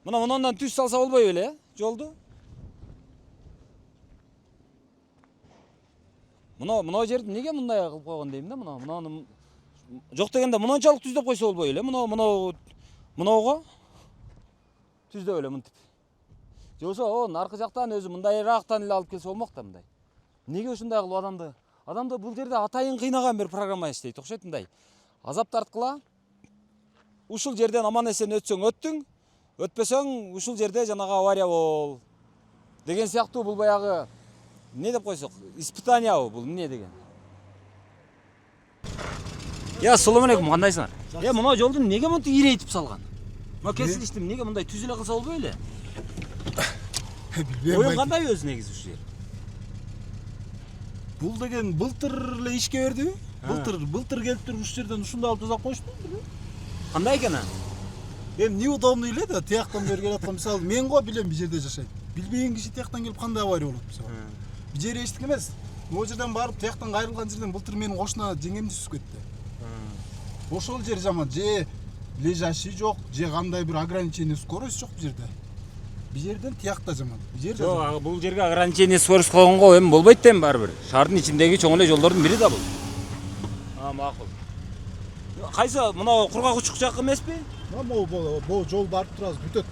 Мына мындан түз салса болбой беле, жолду. Мына жерди неге мындай кылып койгон дейм да, мына жок дегенде мынанчалык түздөп койсо болбой эле. Мынауга түздөп эле мынтип. Же болбосо наркы жактан өзү мындайраактан эле алып келсе болмок да мындай. Неге ушундай кылып адамды бул жерде атайын кыйнаган бир программа иштейт окшойт мындай. Азап тарткыла. Ушул жерден аман эсен өтсөң өттүң, өтпөсөң ушул жерде жанагы авария бол деген сыяктуу. Бул баягы эмне деп койсок, испытание бул эмне деген. Я assalomu alaykum, qandaysыңар? Я мына жолду неге мынтип ирейитип салган? Мына кесилиштим, неге мындай түз эле кылса болбой эле? Оюң кандай өзү негизи ушул жер?
Бул деген былтыр эле ишке бердиби? Былтыр келип туруп ушул жерден ушундай алып жасап коюшту.
Кандай экен а?
Эми неудобный эле да, тияктан бери келаткан мисалы мен го билем бул жерде жашайт. Билбеген киши тияктан келип кандай авария болот мисалы. Бул жер эчтик эмес. Могу жерден барып тияктан кайрылган жерден былтыр менин кошуна жеңемди түсүп кетти. Ошол жер жаман, же лежащий жок, же кандай бир ограничение скорость жок бул жерде. Бул жерден тиякта жаман. Бул жер
Жок, бул жерге ограничение скорость койгонго эми болбойт да эми баары бир. Шаардын ичиндеги чоң эле жолдордун бири да бул. Макул. Кайсы мына кургак учук жак эмеспи?
Могу жол барып турабыз, бүтөт.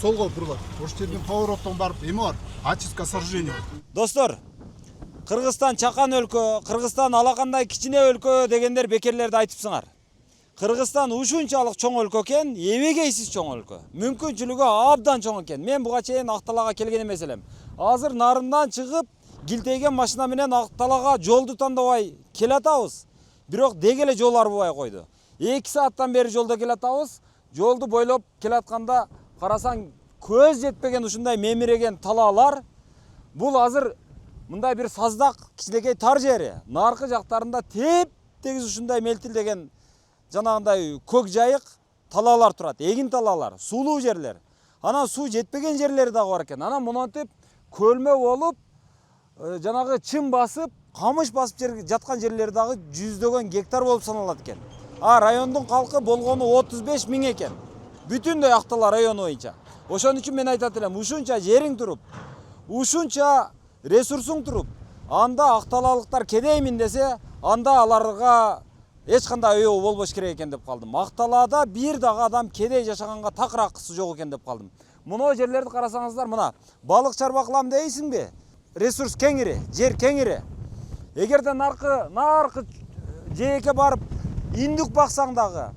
Солго бурулат. Ошол жерден повороттон барып эме бар, очистка сооружения.
Достор, Кыргызстан чакан өлкө, Кыргызстан алакандай кичине өлкө дегендер бекерлерди айтыпсыңар. Кыргызстан ушунчалык чоң өлкө экен, эбегейсиз чоң өлкө. Мүмкүнчүлүгү абдан чоң экен. Мен буга чейин Акталага келген эмес элем. Азыр нарындан чыгып, килтейген машина менен Акталага жолду тандабай келатабыз. Бирок деги эле жол арбыбай койду. 2 сааттан бери жолдо келатабыз. Жолду бойлоп келатканда карасаң көз жетпеген ушундай мемиреген талаалар. Бул азыр мындай бир саздак кичинекей тар жери. Наркы жактарында теп-тегиз ушундай мелтилдеген жанагындай көк жайык талаалар турат. Эгин талаалар, сулуу жерлер. Анан суу жетпеген жерлери дагы бар экен. Анан монтип көлмө болуп, жанагы чым басып, камыш басып жаткан жерлери дагы жүздөгөн гектар болуп саналат экен. Райондун калкы болгону 35 000 экен. Бүтүндөй Актала району боюнча. Ошон үчүн мен айтат элем, ушунча жериң туруп, ушунча ресурсуң туруп, анда акталалыктар кедеймин десе, анда аларга эч кандай өйөө болбош керек экен деп калдым. Акталаада бир дагы адам кедей жашаганга такыр акысы жок экен деп калдым. Мына жерлерди карасаңыздар, мына балык чарба кылам дейсиңби? Ресурс кеңири, жер кеңири. Эгерде наркы жээкке барып индүк баксаң дагы,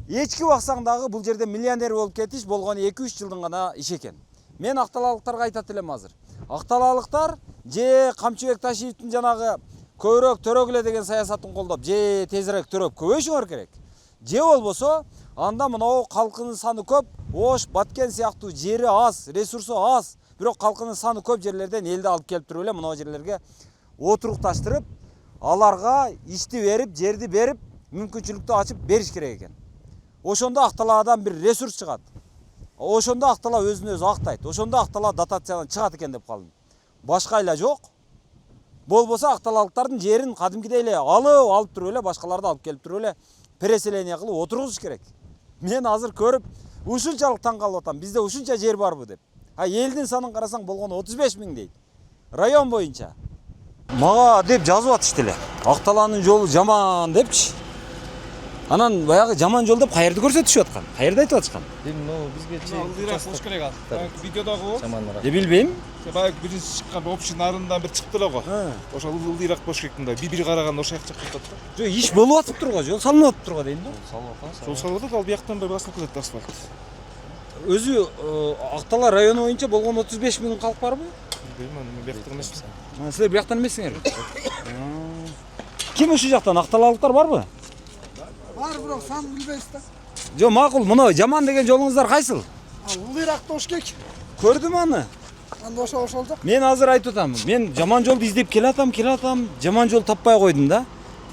эчки баксаң дагы бул жерде миллионер болуп кетиш болгону 2-3 жылдын гана иш экен. Мен акталалыктарга айтат элем азыр. Акталалыктар же Камчыбек Ташиевдин жанагы көбүрөөк төрөгүлө деген саясатын колдоп, же тезирээк төрөп көбөйүшүңөр керек. Же болбосо, анда мынау калкынын саны көп, Ош, Баткен сыяктуу жери аз, ресурсу аз, бирок калкынын саны көп жерлерден элди алып келип туруп эле мына жерлерге отурукташтырып, аларга ишти берип, жерди берип, мүмкүнчүлүктү ачып бериш керек экен. Ошондо Акталаадан бир ресурс чыгат. Ошондо Актала өзүн өзү актайт. Ошондо Актала дотациядан чыгат экен деп калдым. Башка эле жок. Болбосо акталалыктардын жерин кадимкидей эле алып туруп эле башкаларды алып келип туруп эле переселение кылып отургузуш керек. Мен азыр көрүп ушунчалык таң калып атам. Бизде ушунча жер барбы деп. Элдин санын карасаң болгону 35 000 дейт. Район боюнча. Мага деп жазып атышты эле. Акталанын жолу жаман депчи. Анан баягы жаман жол деп каерди көрсөтүшүп аткан? Каерди айтып атышкан?
Бизге чейин болуш керек ал. Видеодогу
Жаманыраак. Билбейм.
Баягы биринчи чыккан общий нарындан бир чыкты эле го. Ошол ылдыйраак болуш керек мындай. Бири караганда ошол жакка чыкып атат да.
Жок, иш болуп атыптыр го, жол салынып атыптыр го дейм да.
Жол салып атат, ал бияктан бери басылып кетет асфальт.
Өзү Актала району боюнча болгон 35 000 калк барбы?
Билбейм, мен бияктан эмесмин.
Силер бияктан эмессиңер? Ким ушул жактан акталалыктар барбы?
Бар, бирок сан билбейсиз да.
Жок, макул, мына жаман деген жолуңуздар кайсыл?
Ылдыйраак болуш керек.
Көрдүм аны.
Анда ошол жак.
Мен азыр айтып атам. Мен жаман жолду издеп келатам, жаман жол таппай койдум да.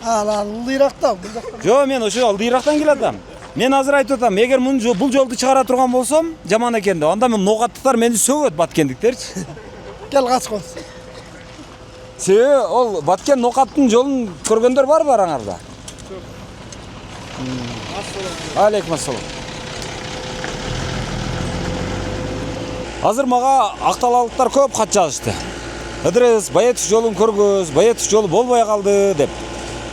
Ылдыйраак да, бул жактан.
Жок, мен ошо ылдыйрактан келатам. Мен азыр айтып атам, эгер бул жолду чыгара турган болсом, жаман экен деп. Анда мен ноокаттыктар мени сөгөт, баткендиктерчи.
Кел качкыз.
Себеби ол Баткен ноокаттын жолун көргөндөр барбы араңарда? Алейкум ассалам. Азыр мага акталалыктар көп кат жазышты. Ыдырыс, Баетов жолун көргөз, Баетов жолу болбой калды деп.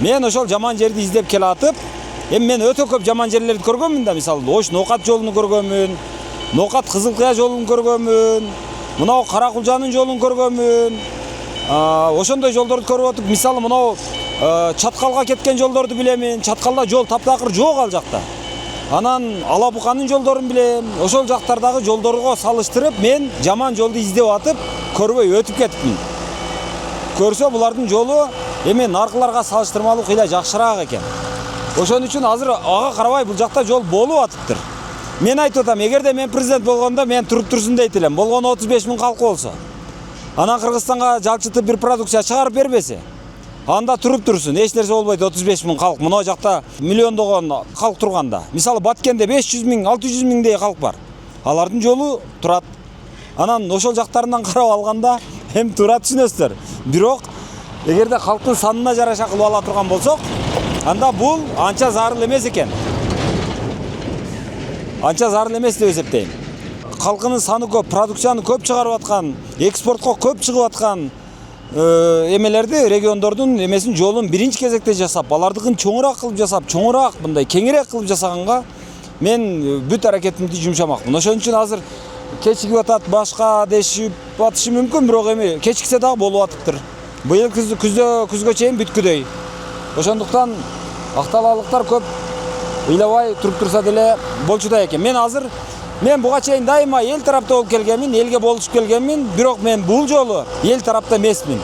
Мен ошол жаман жерди издеп келатып, эми мен өтө көп жаман жерлерди көргөнмүн да, мисалы Ош Ноокат жолуну көргөнмүн, Ноокат Кызылкыя жолун көргөнмүн, мынау Каракулжанын жолун көргөнмүн. Ошондой жолдорду көрүп отуп, мисалы мынау Чаткалга кеткен жолдорду билемин. Чаткалда жол таптакыр жок ал жакта. Анан Алабуканын жолдорун билем. Ошол жактардагы жолдорго салыштырып, мен жаман жолду издеп атып, көрбөй өтүп кетиптин. Көрсө булардын жолу эми наркыларга салыштырмалуу кыйла жакшыраак экен. Ошон үчүн азыр ага карабай бул жакта жол болуп атыптыр. Мен айтып атам, эгерде мен президент болгондо мен туруп турсун дейт элем. Болгону 35 000 калкы болсо. Анан Кыргызстанга жалчытып бир продукция чыгарып бербесе, анда туруп турсун, эч нерсе болбойт. 35 000 калк, мына жакта миллиондогон калк турганда. Мисалы Баткенде 500 000, 600 000дей калк бар. Алардын жолу турат. Анан ошол жактарынан карап алганда эми туура түшүнөсүздөр. Бирок эгерде калктын санына жараша кылып ала турган болсок, анда бул анча зарыл эмес экен. Анча зарыл эмес деп эсептейм. Калкынын саны көп, продукцияны көп чыгарып аткан, экспортко көп чыгып аткан эмелерди, региондордун эмесин жолун биринчи кезекте жасап, алардыкын чоңураак кылып жасап, чоңураак мындай кеңирээк кылып жасаганга мен бүт аракетимди жумшамакмын. Ошон үчүн азыр кечигип атат, башка дешип атышы мүмкүн, бирок эми кечиксе дагы болуп атыптыр. Быйыл күзгө чейин бүткүдөй. Ошондуктан акталалыктар көп ыйлабай туруп турса деле болчудай экен. Мен буга чейин дайыма эл тарапта болуп келгенмин, элге болушуп келгенмин, бирок мен бул жолу эл тарапта эмесмин.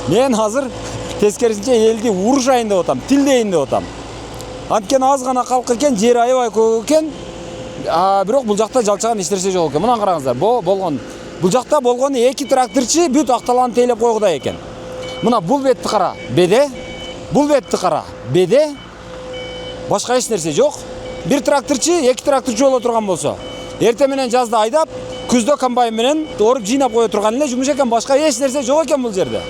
Мен азыр тескерисинче элди урушайын деп атам, тилдейин деп атам. Анткени аз гана калк экен, жери аябай көп экен. Бирок бул жакта жалчаган эч нерсе жок экен. Мына караңыздар, болгон. Бул жакта болгону 2 тракторчу бүт акталаны тейлеп койгудай экен. Мына бул бетти кара, беде. Бул бетти кара, беде. Башка эч нерсе жок. Бир тракторчу, 2 тракторчу боло турган болсо, эртең менен жазда айдап, күздө комбайн менен оруп жыйнап кое турган эле жумуш экен, башка эч нерсе жок экен бул жерде.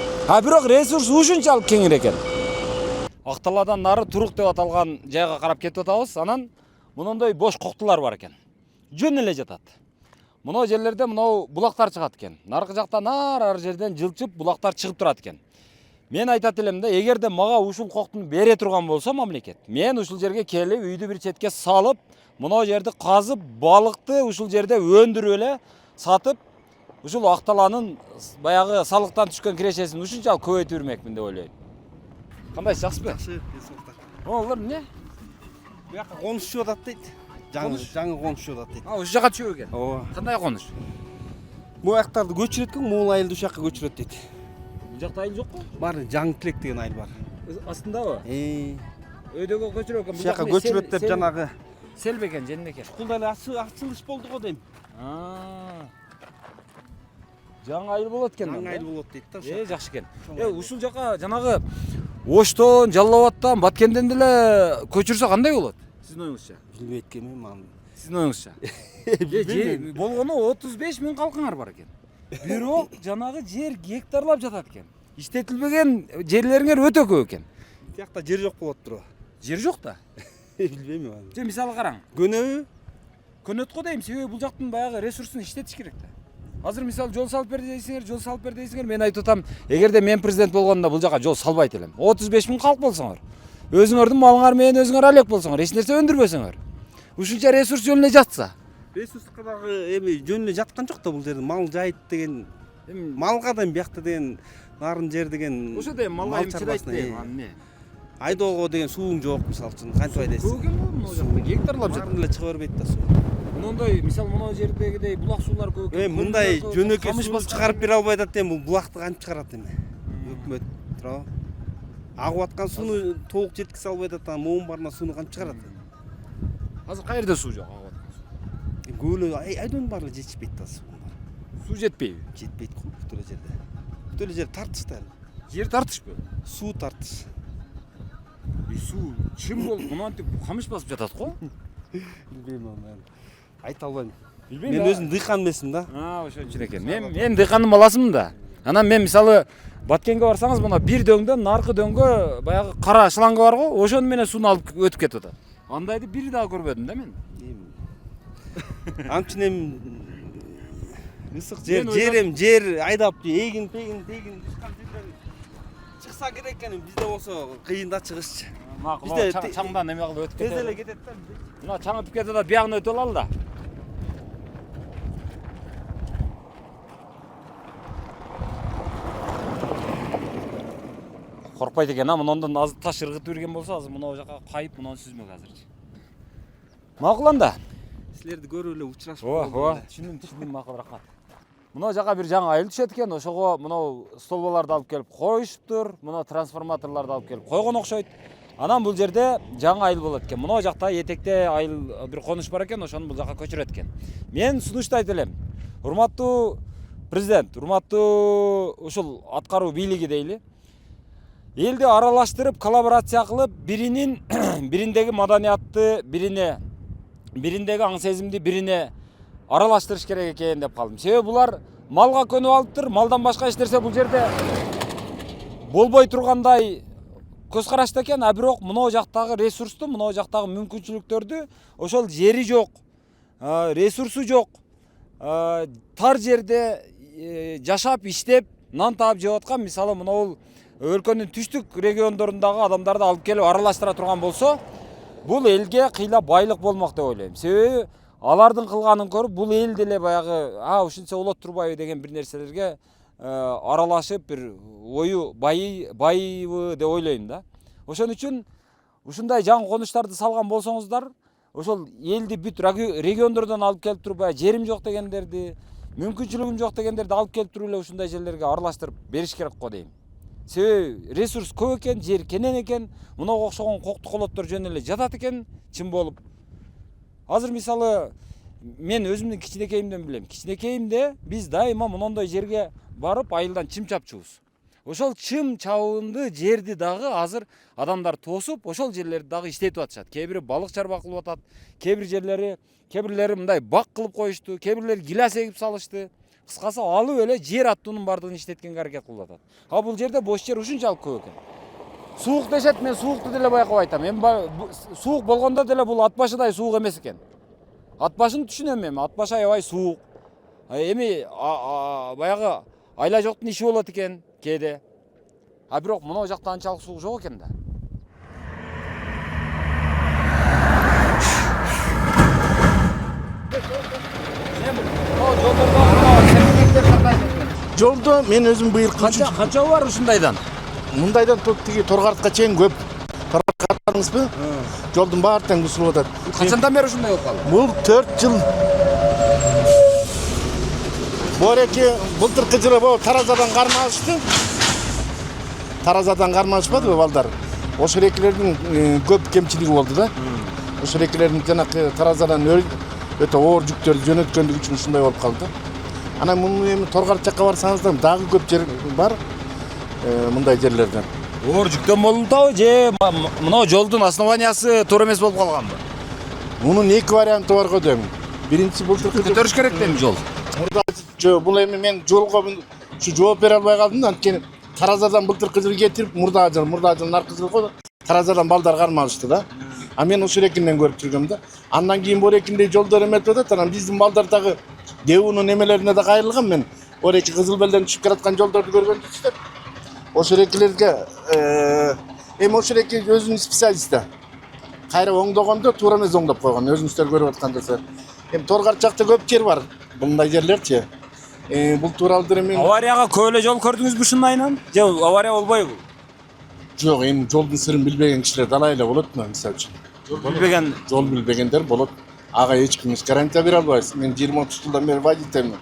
Бирок ресурс ушунчалык кеңир экен. Акталадан нары Турук деп аталган жайга карап кетип атабыз. Анан мындай бош коктулар бар экен. Жөн эле жатат. Мына жерлерде мынау булактар чыгат экен. Наркы жактан ар жерден жылчып булактар чыгып турат экен. Мен айтат элем да, эгерде мага ушул коктуну бере турган болсо мамлекет, мен ушул жерге келип, үйдү бир четке салып, мына жерди казып, балыкты ушул жерде өндүрүп эле сатып, ушул акталанын баягы салыктан түшкөн кирешесин ушунчалык көбөйтүп жүрмөкмүн деп ойлойм. Кандай, жакшысызбы?
Жакшы, денсаулыктар.
Олар эмне?
Bu yoqqa qo'nish tushib atadi deydi. Жаңы qo'nish tushib atadi deydi.
Ушул жака түшөбү экен.
Ооба.
Кандай коныш?
Bu аяктарды көчүрөт экен, могул айылды ушул жакка көчүрөт дейди.
Бул жакта айыл жокпу?
Бар, жаңы тилек деген айыл бар.
Астындабы? Өйдөгө көчүрөт экен.
Ушул жакка көчүрөт деп жанагы
Сел бекен, жендеке.
кулда эле ачылыш болду го дейм.
Жаңы айыл болот экен.
Жаңы айыл болот дейт да ушул.
Жакшы экен. Ушул жака жанагы Оштон, Жалал Абадтан, Баткенден деле көчүрсө кандай болот? Сиздин оюңузча?
Билбейт экенмин мен.
Сиздин оюңузча? Болгону 35 000 калкыңар бар экен. Бирок жанагы жер гектарлап жатат экен. Иштетилбеген жерлериңер өтө көп экен.
Тиякта жер жок болот туруп.
Жер жок да.
Билбейм мен.
Же мисалы караң.
Көнөбү?
Көнөт го дейм, себеби бул жактын баягы ресурсун иштетиш керек да. Азыр мисалы жол салып бер дейсиңер, мен айтып атам, эгерде мен президент болгондо бул жака жол салбайт элем. 35 000 калк болсоңор, өзүңөрдүн малыңар менен өзүңөр алек болсоңор, эч нерсе өндүрбөсөңөр, ушунча ресурс жөн эле жатса.
Ресурска дагы эми жөн эле жаткан жок да бул жерде. Мал жайыт деген, малга да биякта деген, нарын жер деген.
Ошо дейм, малга чыдайт дейм, эмне?
Айдоого деген сууң жок, мисалы үчүн, кантип айдайсың?
Көп экен го могу жакта, гектарлап жатат.
Баарын эле чыга бербейт да суу.
Мындай, мисалы мына жердегидей булак суулар көп экен.
Мындай жөнөкөй суу чыгарып бере албай атат эми, бул булакты кантип чыгарат эми? Өкмөт туурабы? Агып аткан сууну толук жеткизе албай атат, моун барына сууну кантип чыгарат?
Азыр каерде суу жок агып аткан суу?
Көп эле айдоонун баары жетишпейт да суу.
Суу жетпейби?
Жетпейт го бүт эле жерде. Бүт эле жер тартыш да эле.
Жер тартышпы?
Суу тартыш.
Суу чым болуп мынантип камыш басып жатат го?
Билбейм мен. Айта албайм.
Билбейм.
Мен өзүм дыйкан эмесмин да.
Ошон үчүн экен. Мен дыйкандын баласымын да. Анан мен мисалы Баткенге барсаңыз, мына бир дөңдөн наркы дөңгө баягы кара шланга бар го, ошону менен сууну алып өтүп кетип атат. Андайды бир дагы көрбөдүм да мен.
Ан үчүн эми ысык жер айдап эгин дышкан жерден чыкса керек экен, бизде болсо кыйын да чыгышчы.
Бизде чаңдан эме кылып өтүп кетет.
Тез эле кетет да.
Мына чаң өтүп кетип атат, биягына өтүп алалы да. Коркпойт экен, мындан азыр таш ыргытып берген болсо, азыр мына жака кайып, мынаны сүзмөк азырчы. Макул анда.
Силерди көрүп эле учурашып.
Ооба, түшүндүм, макул, рахмат. Мына жака бир жаңы айыл түшөт экен, ошого мына столбаларды алып келип коюшуптур, мына трансформаторлорду алып келип койгон окшойт. Анан бул жерде жаңы айыл болот экен. Мына жакта этекте айыл бир конуш бар экен, ошону бул жака көчүрөт экен. Мен сунушту айта элем. Урматтуу президент, урматтуу ушул аткаруу бийлиги дейли. Элди аралаштырып, коллаборация кылып, биринин бириндеги маданиятты бириндеги аң сезимди бирине аралаштырыш керек экен деп калдым. Себеби булар малга көнүп алыптыр, малдан башка эч нерсе бул жерде болбой тургандай көз карашта экен, а бирок мына жактагы ресурсту, мына жактагы мүмкүнчүлүктөрдү ошол жери жок, ресурсу жок, тар жерде жашап, иштеп, нан таап жеп аткан, мисалы мына өлкөнүн түштүк региондорундагы адамдарды алып келип аралаштыра турган болсо, бул элге кыйла байлык болмок деп ойлойм. Себеби алардын кылганын көрүп, бул эл деле баягы ушунча болот турбайбы деген бир нерселерге аралашып, бир ою байыбы деп ойлойм да. Ошон үчүн ушундай жаңы конуштарды салган болсоңуздар, ошол элди бүт региондордон алып келип туруп, жерим жок дегендерди, мүмкүнчүлүгүм жок дегендерди алып келип туруп эле ушундай жерлерге аралаштырып бериш керек го дейм. Себеби ресурс көп экен, жер кенен экен, мынага окшогон кокту колоттор жөн эле жатат экен, чын болуп. Азыр мисалы мен өзүмдүн кичинекейимден билем. Кичинекейимде биз дайыма мондой жерге барып айылдан чым чапчубуз. Ошол чым чабынды жерди дагы азыр адамдар тосуп, ошол жерлерди дагы иштетип атышат. Кээ бири балык чарба кылып атат, кээ бирлери мындай бак кылып коюшту, кээ бирлери гилас эгип салышты. Кыскасы алып эле жер аттуунун бардыгын иштеткенге аракет кылып атат. А бул жерде бош жер ушунчалык көп экен. Суук дешет, мен суукту деле байкап айтам. Суук болгондо деле бул ат башыдай суук эмес экен. Ат башын түшүнөм мен, ат башы аябай суук. Эми баягы айла жоктун иши болот экен кээде. А бирок мына жакта анчалык суук жок экен да.
Жолдо мен өзүм быйыл
Канча бар ушундайдан?
мындайдан тиги Торгартка чейин көп. Торгартка аттыңызбы? Жолдун баары тең бузулуп атат.
Качандан бери ушундай болуп калды?
Бул 4 жыл. Бореки былтыркы жылы бул Таразадан карма алышты. Таразадан карма алышпадыбы балдар? Ошол экилердин көп кемчилиги болду да. Ошол экилердин жанакы Таразадан өтө оор жүктөрдү жөнөткөндүгү үчүн ушундай болуп калды. Анан муну эми Торгарт жакка барсаңыздар дагы көп жер бар. Мындай жерлерден.
Оор жүктөн болдубу же мына жолдун основаниясы туура эмес болуп калганбы?
Мунун эки варианты бар го дейм. Биринчи былтыркы
Көтөрүш керек дейм жол.
Мурда бул эми мен жолго ушу жооп бере албай калдым да, анткени Таразадан былтыркы жылы кетирип, мурда жылы наркы жылы го Таразадан балдар карма алышты да. А мен ошол экинден көрүп жүргөм да. Андан кийин борекиндей жолдор эметип атат, анан биздин балдар дагы Деунун немелерине да кайрылган мен. Ореки Кызыл Белден түшүп келаткан жолдорду көргөндү иштеп. Ошол экилерге эми ошол эки өзүнүн специалисти. Кайра оңдогондо туура эмес оңдоп койгон, өзүңүздөр көрүп аткандыр. Эми Торгарт жакта көп жер бар. Мындай жерлерчи. Бул тууралуу эми
Аварияга көп эле жол көрдүңүзбү ушундайынан? Же авария болбойбу?
жок, эми жолдун сырын билбеген кишилер далай эле болот мына мисалы үчүн. Жол билбегендер болот. Ага эч ким гарантия бере албайбыз. Мен 20-30 жылдан бери водительмин.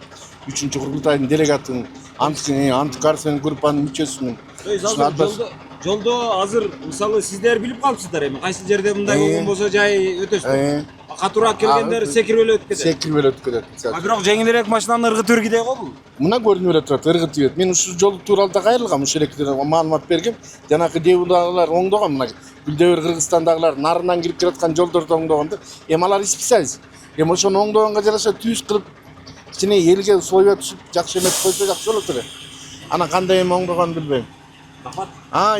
3-курултайдын делегатымын. Антикарсен группанын мүчөсүмүн.
Жолдо азыр мисалы сиздер билип калыпсыздар эми кайсы жерде мындай болгон болсо жай өтөсүздөр. Катуураак келгендер секирип эле өтүп кетет.
Секирип эле өтүп кетет.
А бирок жеңилирээк машинанын ыргытып иргидей го бул.
Мына көрүнүп эле турат, ыргытып ийет. Мен ушул жол тууралуу кайрылгам, ушул эки маалымат бергем. Жанакы депутаттар оңдогон мына Гүлдөбөр Кыргызстандагылар нарынан кирип келаткан жолдорду оңдогон да. Эми алар специалист. Эми ошону оңдогонго жараша түз кылып кичине элге сойуп түшүп жакшы эметип койсо жакшы болот эле. Анан кандай эми оңдогонун билбейм. Рахмат.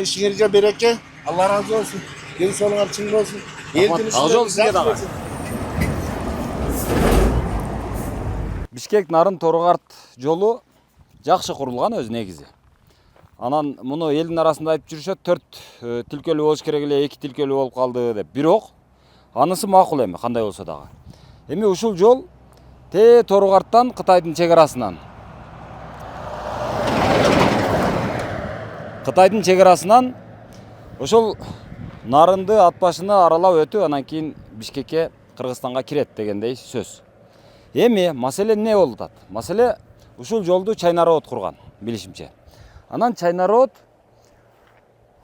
Ишиңерге береке. Алла разы болсун. Ден соолугуңар чың болсун. Элдин
Ал жол сизге дагы. Бишкек Нарын Торгарт жолу жакшы курулган өзү негизи. Анан муну элдин арасында айтып жүрүшөт, 4 тилкөлүү болуш керек эле, 2 тилкөлүү болуп калды деп. Бирок анысы макул эми, кандай болсо дагы. Эми ушул жол Торгарттан Кытайдын чегарасынан. Кытайдын чегарасынан ошол Нарынды ат башыны аралап өтүп, анан кийин Бишкекке, Кыргызстанга кирет дегендей сөз. Эми маселе эмне болуп атат? Маселе ушул жолду Чайнарод курган, билишимче. Анан Чайнарод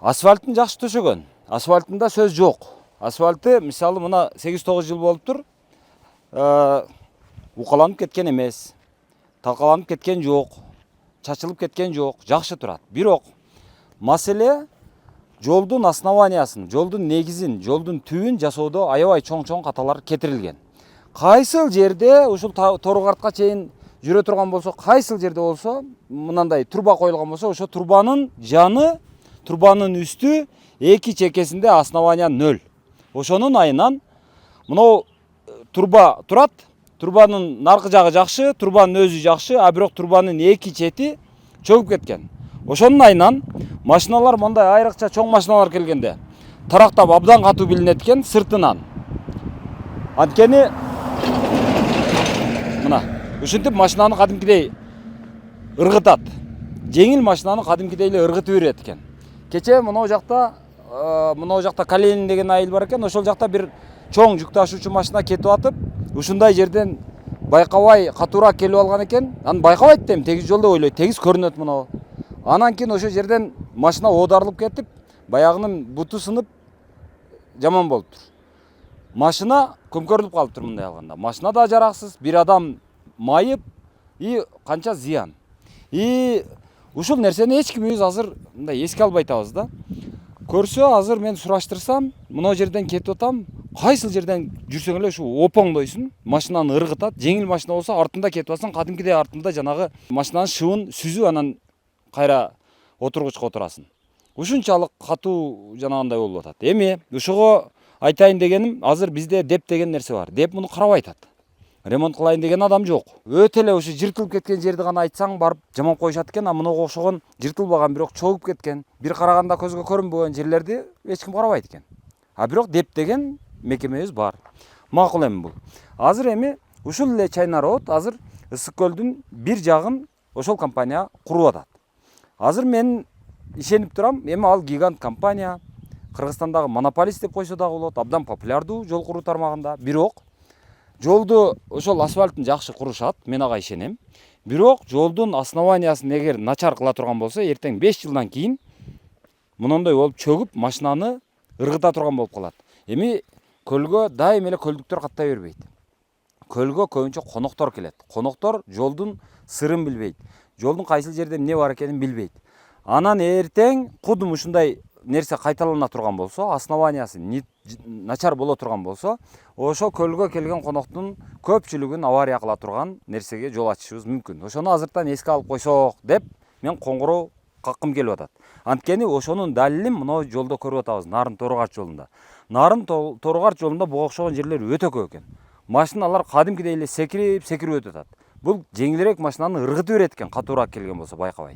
асфальтын жакшы төшөгөн. асфальтында сөз жоқ. Асфальты мисалы мына 8-9 жыл болып тұр. Уқаланып кеткен емес, талқаланып кеткен жоқ, чачылып кеткен жоқ, жақсы тұрады. Бирок маселе жолдың основаниясын, жолдың негізін, жолдың түбін жасоодо аябай чоң-чоң каталар кетирилген. Кайсыл жерде ушул тору-картка чейин жүрө турган болсо, кайсыл жерде болсо, мынандай турба коюлган болсо, ошо турбанын жаны, турбанын үстү, эки чекесинде основания 0. Ошонун айынан мынау турба турат, турбанын наркы жагы жакшы, турбанын өзү жакшы, а бирок турбанын эки чети чөгүп кеткен. Ошонун айынан машиналар мындай айрыкча чоң машиналар келгенде тарактап абдан катуу билинет экен сыртынан. Анткени мына ушинтип машинаны кадимкидей ыргытат. Жеңил машинаны кадимкидей эле ыргытып берет экен. Кече мынау жакта Калинин деген айыл бар экен, ошол жакта бир чоң жүк ташуучу машина кетип атып, ушундай жерден байкабай катуураак келип алган экен. Аны байкабайт дейм, тегиз жол деп ойлойт, тегиз көрүнөт мынау. Анан кийин ошол жерден машина оодарылып кетип, баягынын буту сынып жаман болуптур. Машина көмкөрүлүп калыптыр мындай алганда. Машина да жараксыз, бир адам майып, канча зыян. Ушул нерсени эч кимибиз азыр мындай эске албай атабыз да. Көрсө азыр мен сураштырсам, мына жерден кетип атам, кайсыл жерден жүрсөң эле ушу опоңдойсуң, машинаны ыргытат. Жеңил машина болсо артында кетип атсаң, кадимкидей артында жанагы машинанын шыбын сүзүп анан кайра отургучка отурасың. Ушунчалык катуу жанагындай болуп атат. Эми ушуга айтайын дегеним, азыр бизде деп деген нерсе бар. Деп муну карабай атат. Ремонт кылайын деген адам жок. Өтө эле ушу жыртылып кеткен жерди гана айтсаң барып жамап коюшат экен, а мунуга окшогон жыртылбаган, бирок чогуп кеткен, бир караганда көзгө көрүнбөгөн жерлерди эч ким карабайт экен. А бирок деп деген мекемебиз бар. Макул эми бул. Азыр эми ушул эле Чайнарод азыр Ысык көлдүн бир жагын ошол компания куруп атат. Азыр мен ишенип турам, эми ал гигант компания, Кыргызстандагы монополист деп койсо дагы болот, абдан популярдуу жол куруу тармагында. Бирок жолду ошол асфальтын жакшы курушат, мен ага ишенем. Бирок жолдун основаниясын эгер начар кыла турган болсо, эртең 5 жылдан кийин мындай болуп чөгүп, машинаны ыргыта турган болуп калат. Эми көлгө дайым эле көлдүктөр каттай бербейт. Көлгө көбүнчө коноктор келет. Коноктор жолдун сырын билбейт. Жолдун кайсыл жерде эмне бар экенин билбейт. Анан эртең кудум ушундай нерсе кайталана турган болсо, основаниясы начар боло турган болсо, ошо көлгө келген коноктун көпчүлүгүн авария кыла турган нерсеге жол ачышыбыз мүмкүн. Ошону азыртан эске алып койсок деп мен коңгуроо каккым келип атат. Анткени ошонун далилин мына жолдо көрүп атабыз, Нарын Тору-Карт жолунда. Нарын Тору-Карт жолунда буга окшогон жерлер өтө көп экен. Машиналар кадимкидей эле секирип өтүп атат. Бул жеңилирээк машинаны ыргытып берет экен, катуураак келген болсо байкабай.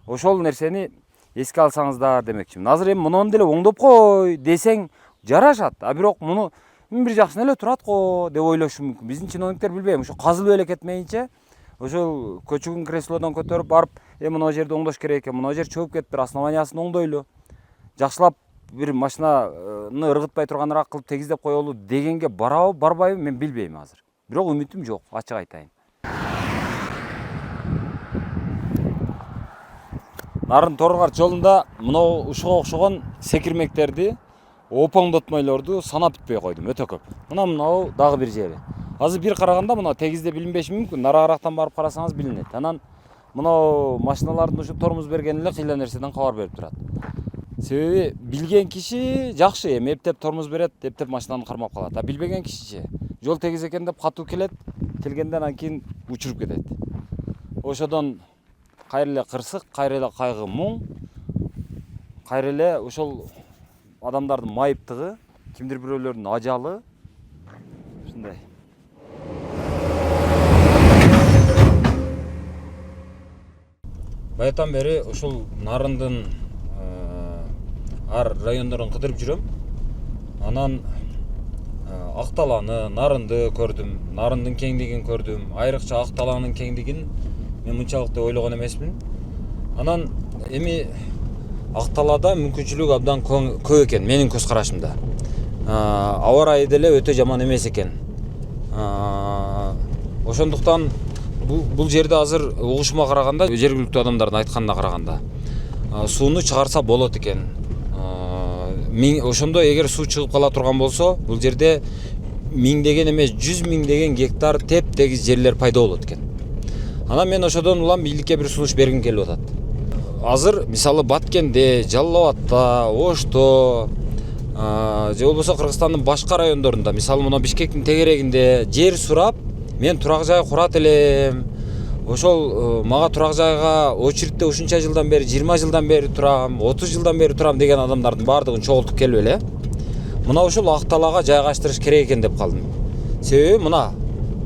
Ошол нерсени эске алсаңыздар демекчимин. Азыр эми муну деле оңдоп кой десең жарашат, а бирок муну бир жакшына эле турат го деп ойлошу мүмкүн. Биздин чиновниктер билбейм, ошо казылып эле кетмейинче, ошол көчүгүн креслодон көтөрүп барып, мына жерди оңдош керек экен, мына жер чөгүп кетиптир, основаниясын оңдойлу. Жакшылап бир машинаны ыргытпай турганыраак кылып тегиздеп коелу дегенге барабы, барбайбы мен билбейм азыр. Бирок үмүтүм жок, ачык айтайын. Нарын Тору-Карт жолунда мына ушуга окшогон секирмектерди, опоңдотмойлорду санап бүтпөй койдум, өтө көп. Мына дагы бир жери. Азыр бир караганда мына тегизде билинбеши мүмкүн, нарыгарактан барып карасаңыз билинет. Анан мына машиналардын ушу тормоз бергени эле кыйла нерседен кабар берип турат. Себеби билген киши жакшы, эми эптеп тормоз берет, эптеп машинаны кармап калат. А билбеген кишичи жол тегиз экен деп катуу келет, келгенден анан кийин учуруп кетет. Ошодон кайра эле кырсык, кайра эле кайгы муң, кайра эле ошол адамдардын майыптыгы, кимдир бирөөлөрдүн ажалы, ушундай. Баятан бери ушул Нарындын ар райондорун кыдырып жүрөм. Анан Акталаны, Нарынды көрдүм, Нарындын кеңдигин көрдүм. Айрыкча Акталанын кеңдигин мен мынчалык деп ойлогон эмесмин. Анан эми Акталада мүмкүнчүлүк абдан көп экен менин көз карашымда. Аба ырайы деле өтө жаман эмес экен. Ошондуктан бул жерде азыр угушума караганда, жергиликтүү адамдардын айтканына караганда, сууну чыгарса болот экен. ошондо эгер суу чыгып кала турган болсо бул жерде миңдеген эмес 100 миңдеген гектар теп-тегиз жерлер пайда болот экен. Анан мен ошодон улам бийликке бир сунуш бергим келип атат. Азыр мисалы Баткенде, Жалал Абадта, Ошто же болбосо Кыргызстандын башка райондорунда, мисалы мына Бишкектин тегерегинде жер сурап, мен турак жай курат элем. Ошол мага турак жайга очередте ушунча жылдан бери, 20 жылдан бери турам, 30 жылдан бери турам деген адамдардын баардыгын чогултуп келип эле мына ушул Акталага жайгаштырыш керек экен деп калдым. Себеби мына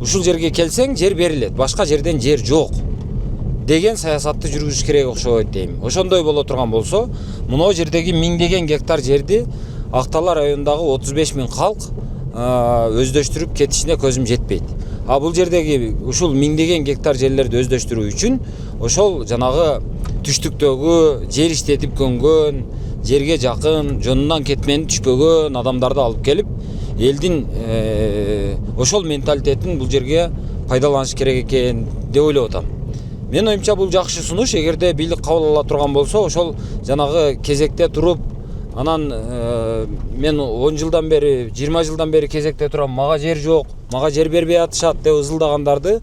ушул жерге келсең жер берилет, башка жерден жер жок деген саясатты жүргүзүш керек окшойт дейм. Ошондой боло турган болсо, мына жердеги миңдеген гектар жерди Актала районундагы 35 миң калк өздөштүрүп кетишине көзүм жетпейт. А бул жердеги ушул миңдеген гектар жерлерди өздөштүрүү үчүн ошол жанагы түштүктөгү жер иштетип көнгөн, жерге жакын, жонунан кетмени түшпөгөн адамдарды алып келип, элдин ошол менталитетин бул жерге пайдаланыш керек экен деп ойлоп атам. Мен оюмча бул жакшы сунуш, эгерде бийлик кабыл ала турган болсо, ошол жанагы кезекте туруп, анан мен 10 жылдан бери, 20 жылдан бери кезекте турам, мага жер жок, мага жер бербей атышат деп ызылдагандарды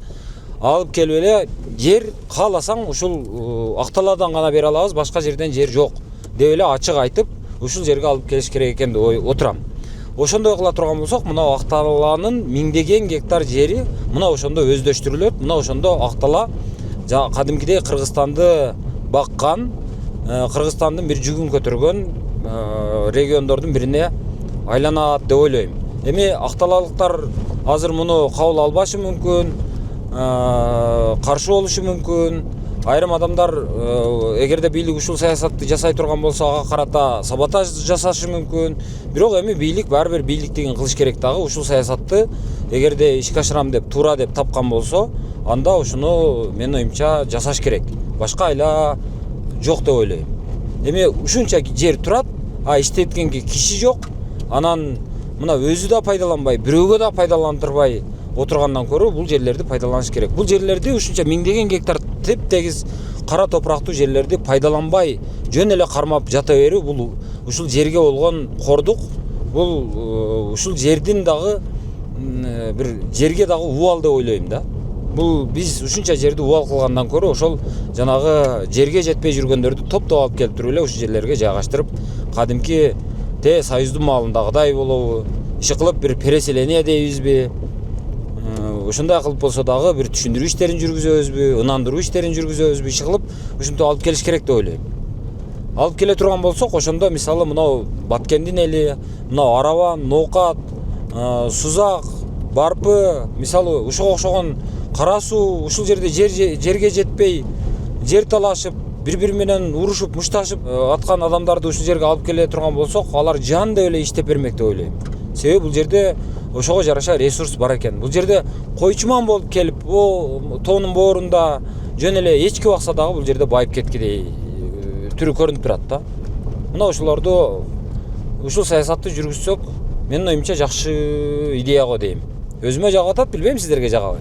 алып келип эле, жер кааласаң ушул Акталадан гана бере алабыз, башка жерден жер жок деп эле ачык айтып, ушул жерге алып келиш керек экен деп отурам. Ошондой кыла турган болсок, мына Акталанын миңдеген гектар жери мына ошондо өздөштүрүлөт, мына ошондо Актала кадимкидей Кыргызстанды баккан, Кыргызстандын бир жүгүн көтөргөн региондордун бирине айланат деп ойлойм. Эми акталалыктар азыр муну кабыл албашы мүмкүн, каршы болушу мүмкүн. Айрым адамдар эгерде бийлик ушул саясатты жасай турган болсо, ага карата саботаж жасашы мүмкүн. Бирок эми бийлик баары бир бийликтигин кылыш керек дагы. Ушул саясатты эгерде ишке ашырам деп, туура деп тапкан болсо, анда ушуну мен оюмча жасаш керек. Башка айла жок деп ойлойм. Эми ушунча жер турат, а иштеткенге киши жок. Анан мына өзү да пайдаланбай, бирөөгө да пайдаландырбай отургандан көрө бул жерлерди пайдаланыш керек. Бул жерлерди ушунча миңдеген гектар теп-тегиз кара топурактуу жерлерди пайдаланбай жөн эле кармап жата берүү, бул ушул жерге болгон кордук, бул ушул жердин дагы бир жерге дагы убал деп ойлойм да. Бул биз ушунча жерди убал кылгандан көрө ошол жанагы жерге жетпей жүргөндөрдү топтоп алып келип туруп эле ушул жерлерге жайгаштырып, кадимки Союздун маалындагыдай болобу, иши кылып бир переселение дейбизби, ошондой кылып болсо дагы бир түшүндүрүү иштерин жүргүзөбүзбү, ынандыруу иштерин жүргүзөбүзбү, иши кылып ушинтип алып келиш керек деп ойлойм. Алып келе турган болсок, ошондо мисалы мынау Баткендин эли, мынау Арабан, Ноокат, Сузак, Барпы, мисалы ушуга окшогон Кара суу, ушул жерде жерге жетпей, жер талашып, бири-бири менен урушуп, мушташып аткан адамдарды ушул жерге алып келе турган болсок, алар жан деп эле иштеп бермек деп ойлойм. Себеби бул жерде ошого жараша ресурс бар экен. Бул жерде койчуман болуп келип, тоонун боорунда жөн эле эчки бакса дагы бул жерде байып кеткидей түрү көрүнүп турат да. Мына ошолорду, ушул саясатты жүргүзсөк, менин оюмча жакшы идея го дейм. Өзүмө жагып атат, билбейм сиздерге жагабы.